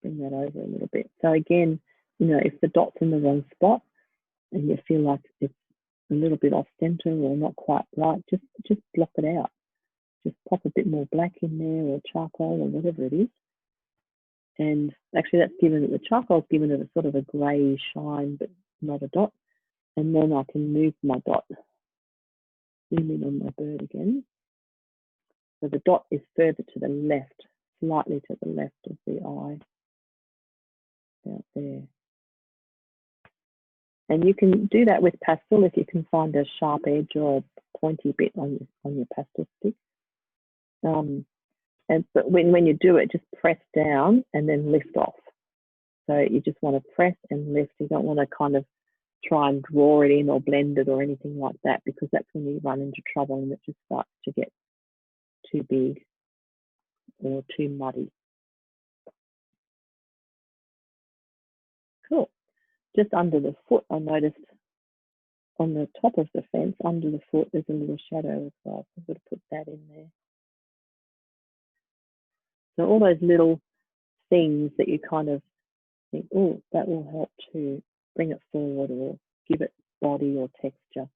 Bring that over a little bit. So again, you know, if the dot's in the wrong spot and you feel like it's a little bit off center or not quite right, just block it out. Just pop a bit more black in there, or charcoal, or whatever it is. And actually that's given it, the charcoal's given it a sort of a grey shine, but not a dot. And then I can move my dot, zoom in on my bird again. So the dot is further to the left, slightly to the left of the eye, out there. And you can do that with pastel if you can find a sharp edge or a pointy bit on your pastel stick. But when you do it, just press down and then lift off. So you just want to press and lift. You don't want to kind of try and draw it in or blend it or anything like that, because that's when you run into trouble and it just starts to get too big or too muddy. Cool. Just under the foot, I noticed on the top of the fence, under the foot, there's a little shadow as well. So I'm going to put that in there. So all those little things that you kind of think, oh, that will help to bring it forward or give it body or texture,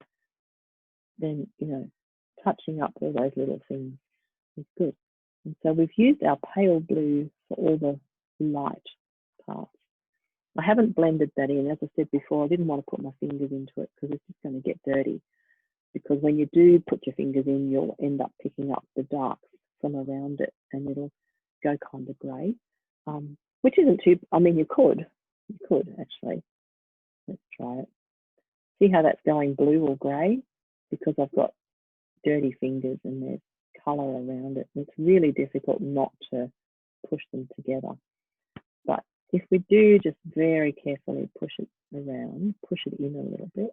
then, you know, touching up all those little things is good. And so we've used our pale blue for all the light parts. I haven't blended that in. As I said before, I didn't want to put my fingers into it because it's just going to get dirty. Because when you do put your fingers in, you'll end up picking up the darks from around it and it'll go kind of grey, which isn't too, I mean, you could actually. Let's try it. See how that's going blue or grey? Because I've got dirty fingers and there's colour around it. It's really difficult not to push them together. But if we do just very carefully push it around, push it in a little bit,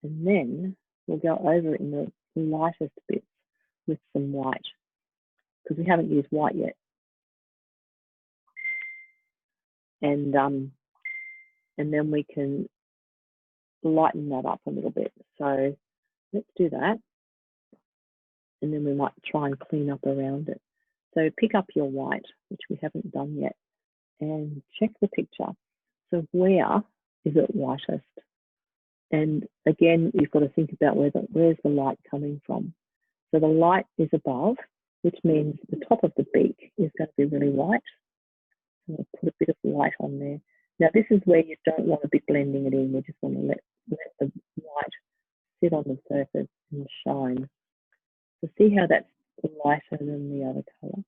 and then we'll go over it in the lightest bits with some white, because we haven't used white yet. And then we can lighten that up a little bit. So let's do that. And then we might try and clean up around it. So pick up your white, which we haven't done yet, and check the picture. So where is it whitest? And again, you've got to think about where's the light coming from. So the light is above, which means the top of the beak is going to be really white. So I'll put a bit of white on there. Now this is where you don't want to be blending it in. We just want to let the white sit on the surface and shine. So see how that's lighter than the other colour.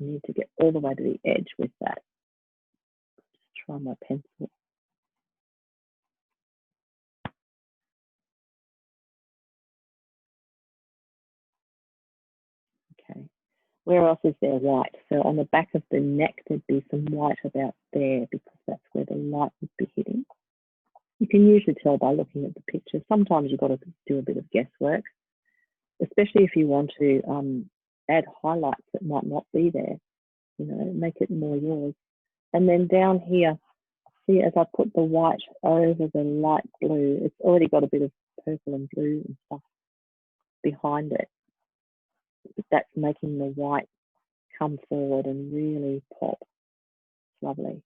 I need to get all the way to the edge with that. Just try my pencil. Okay. Where else is there white? So on the back of the neck, there'd be some white about there because that's where the light would be hitting. You can usually tell by looking at the picture. Sometimes you've got to do a bit of guesswork, especially if you want to add highlights that might not be there. You know, make it more yours. And then down here, see, as I put the white over the light blue, it's already got a bit of purple and blue and stuff behind it. But that's making the white come forward and really pop. It's lovely.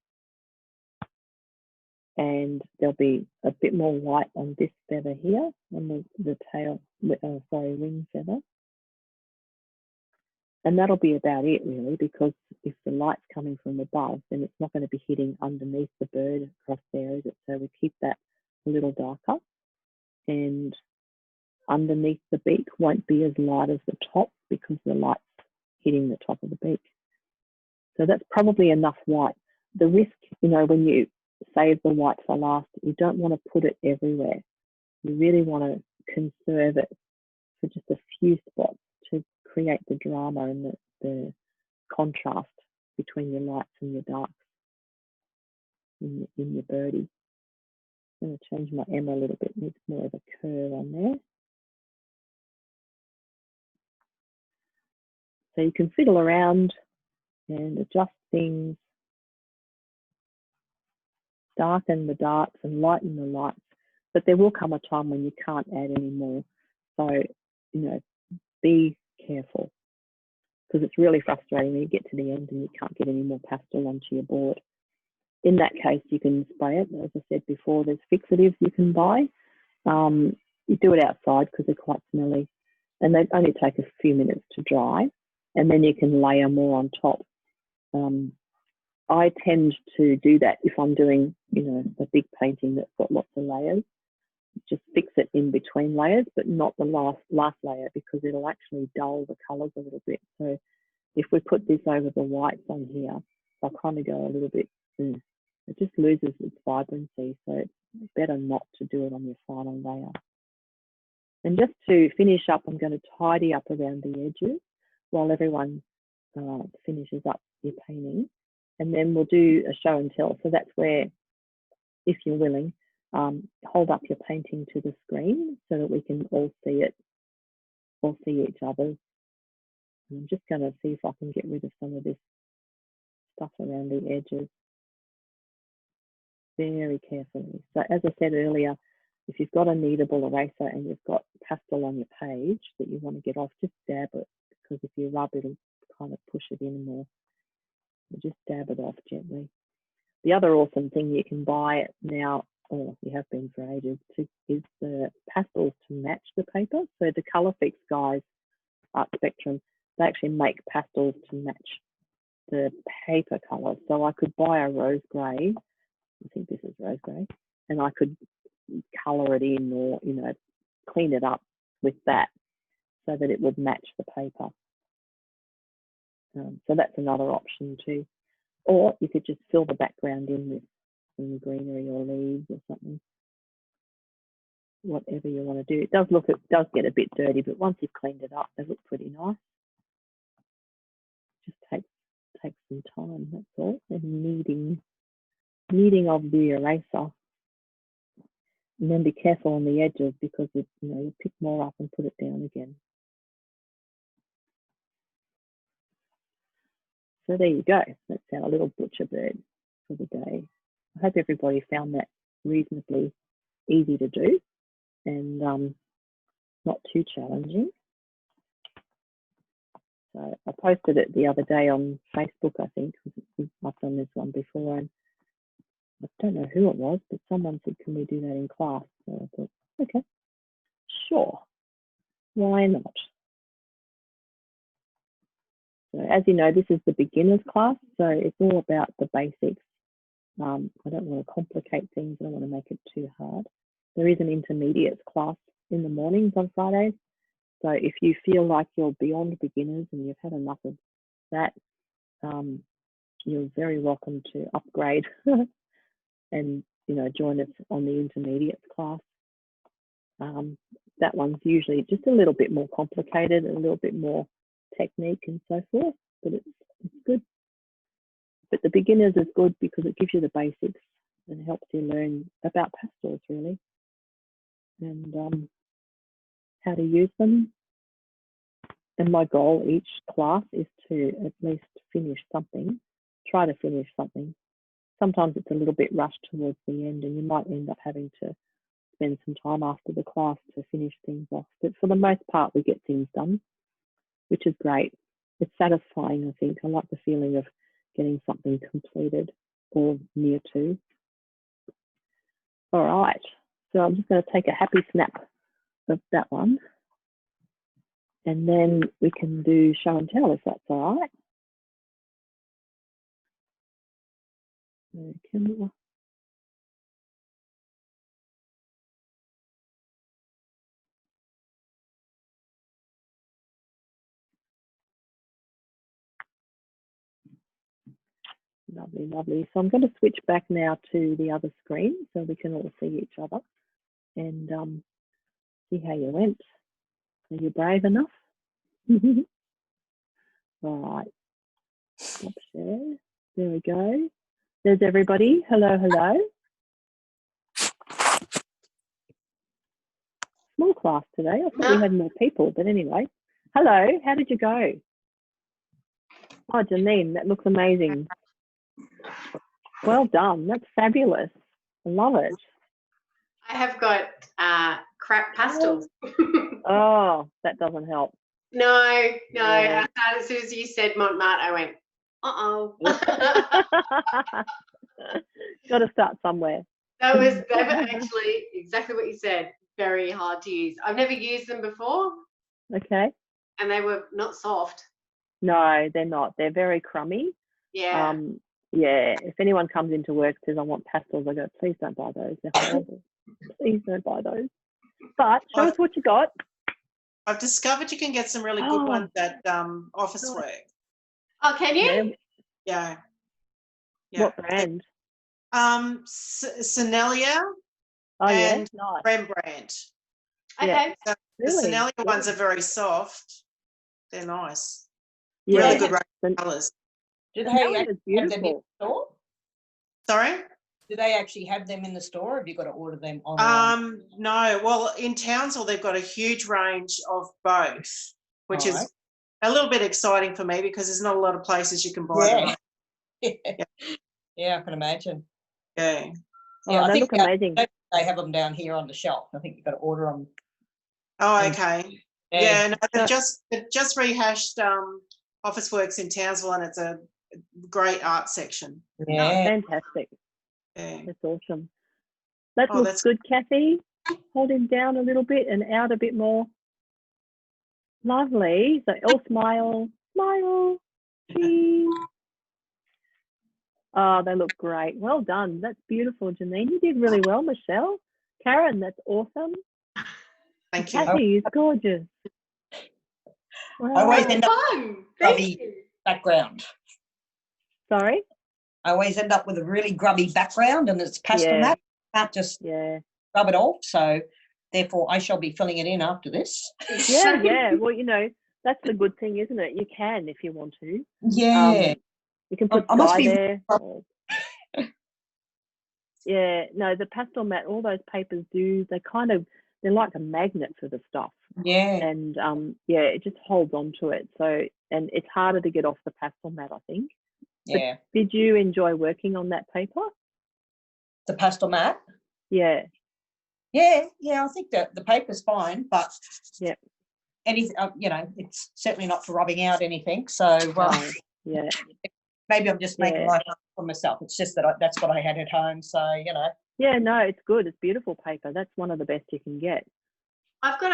And there'll be a bit more white on this feather here, on the tail, wing feather. And that'll be about it really, because if the light's coming from above, then it's not going to be hitting underneath the bird across there, is it? So we keep that a little darker, and underneath the beak won't be as light as the top because the light's hitting the top of the beak. So that's probably enough white. The risk, when you save the white for last, you don't want to put it everywhere. You really want to conserve it for just a few spots to create the drama and the contrast between your lights and your darks in your birdie. I'm going to change my M a little bit, needs more of a curve on there. So you can fiddle around and adjust things, darken the darks and lighten the lights, but there will come a time when you can't add any more. So, be careful, because it's really frustrating when you get to the end and you can't get any more pastel onto your board. In that case, you can spray it. As I said before, there's fixatives you can buy. You do it outside because they're quite smelly, and they only take a few minutes to dry, and then you can layer more on top. I tend to do that if I'm doing, a big painting that's got lots of layers. Just fix it in between layers, but not the last layer, because it'll actually dull the colours a little bit. So if we put this over the whites on here, they'll kind of go a little bit, it just loses its vibrancy. So it's better not to do it on your final layer. And just to finish up, I'm going to tidy up around the edges while everyone finishes up your painting. And then we'll do a show and tell. So that's where, if you're willing, hold up your painting to the screen so that we can all see it, all see each other. I'm just going to see if I can get rid of some of this stuff around the edges very carefully. So as I said earlier, if you've got a kneadable eraser and you've got pastel on your page that you want to get off, just dab it, because if you rub, it'll kind of push it in more. Just dab it off gently. The other awesome thing you can buy now, or you have been for ages, is the pastels to match the paper. So the Colourfix guys, Art Spectrum, they actually make pastels to match the paper colour. So I could buy a rose grey, I think this is rose grey, and I could colour it in, or clean it up with that so that it would match the paper. So that's another option too. Or you could just fill the background in with some greenery or leaves or something. Whatever you want to do. It does get a bit dirty, but once you've cleaned it up, they look pretty nice. Just takes some time, that's all. And kneading of the eraser. And then be careful on the edges, because you pick more up and put it down again. So there you go. That's our little butcher bird for the day. I hope everybody found that reasonably easy to do and not too challenging. So I posted it the other day on Facebook, I think. I've done this one before, and I don't know who it was, but someone said, can we do that in class? So I thought, okay, sure, why not? So as you know, this is the beginner's class, so it's all about the basics. I don't want to complicate things. I don't want to make it too hard. There is an intermediate class in the mornings on Fridays. So if you feel like you're beyond beginners and you've had enough of that, you're very welcome to upgrade and join us on the intermediate class. That one's usually just a little bit more complicated, a little bit more technique and so forth, but it's good. But the beginners is good because it gives you the basics and helps you learn about pastels really, and how to use them. And my goal each class is to at least finish something try to finish something. Sometimes it's a little bit rushed towards the end, and you might end up having to spend some time after the class to finish things off. But for the most part, we get things done, which is great. It's satisfying, I think. I like the feeling of getting something completed or near to. All right, so I'm just going to take a happy snap of that one. And then we can do show and tell, if that's all right. Lovely, lovely. So I'm going to switch back now to the other screen so we can all see each other and see how you went. Are you brave enough? All right. Stop share. There we go. There's everybody. Hello, hello. Small class today. I thought we had more people, but anyway. Hello, how did you go? Oh, Janine, that looks amazing. Well done. That's fabulous. I love it. I have got crap pastels. Oh, that doesn't help. No. Yeah. As soon as you said Montmartre, I went, uh-oh. Got to start somewhere. That was actually exactly what you said. Very hard to use. I've never used them before. Okay. And they were not soft. No, they're not. They're very crummy. Yeah. Yeah. If anyone comes into work and says, I want pastels, I go, please don't buy those. They're horrible. Please don't buy those. But show us what you got. I've discovered you can get some really good ones at Officeworks. Oh, can you? Yeah. What brand? Senelia and Rembrandt. Okay. So really? The Senelia ones are very soft. They're nice. Yeah. Really good range of colours. Do they have them in the store? Sorry? Do they actually have them in the store, or have you got to order them online? No. Well, in Townsville, they've got a huge range of both, which is a little bit exciting for me because there's not a lot of places you can buy them. Yeah, I can imagine. Yeah. Yeah, they look amazing. They have them down here on the shelf. I think you've got to order them. Oh, okay. Yeah, no, they've just rehashed Officeworks in Townsville, and it's a great art section. Yeah. Fantastic. Yeah. That's awesome. That looks good, Kathy. Hold him down a little bit and out a bit more. Lovely. So all smile. Smile. Cheese. Oh, they look great. Well done. That's beautiful, Janine. You did really well, Michelle. Karen, that's awesome. Thank you. Kathy is gorgeous. Wow. I always end up with background. Sorry? I always end up with a really grubby background, and it's pastel matte. Can't just rub it off. So therefore I shall be filling it in after this. Yeah. Well, you know, that's the good thing, isn't it? You can if you want to. Yeah. You can put dye there. Yeah, no, the pastel matte, all those papers do, they're like a magnet for the stuff. Yeah. And it just holds on to it. So, and it's harder to get off the pastel matte, I think. Yeah. But did you enjoy working on that paper? The pastel matte? Yeah. Yeah, I think that the paper's fine, but anything, it's certainly not for rubbing out anything. So, maybe I'm just making life hard for myself. It's just that that's what I had at home. So, Yeah, no, it's good. It's beautiful paper. That's one of the best you can get. I've got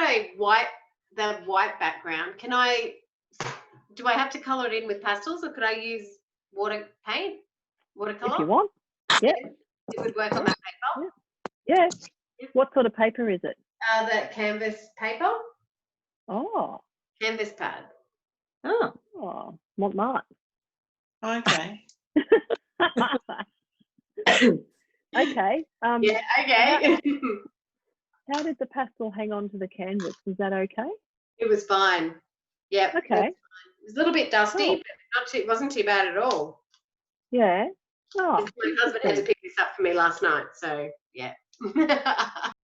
the white background. Do I have to colour it in with pastels, or could I use watercolor? If you want. Yeah. It would work on that paper? Yeah. What sort of paper is it? The canvas paper. Oh. Canvas pad. Oh, Montmartre. Okay. Okay. Okay. How did the pastel hang on to the canvas? Was that okay? It was fine. Yeah. Okay. It was a little bit dusty, but it wasn't too bad at all. Yeah. Oh, my husband had to pick this up for me last night, so yeah.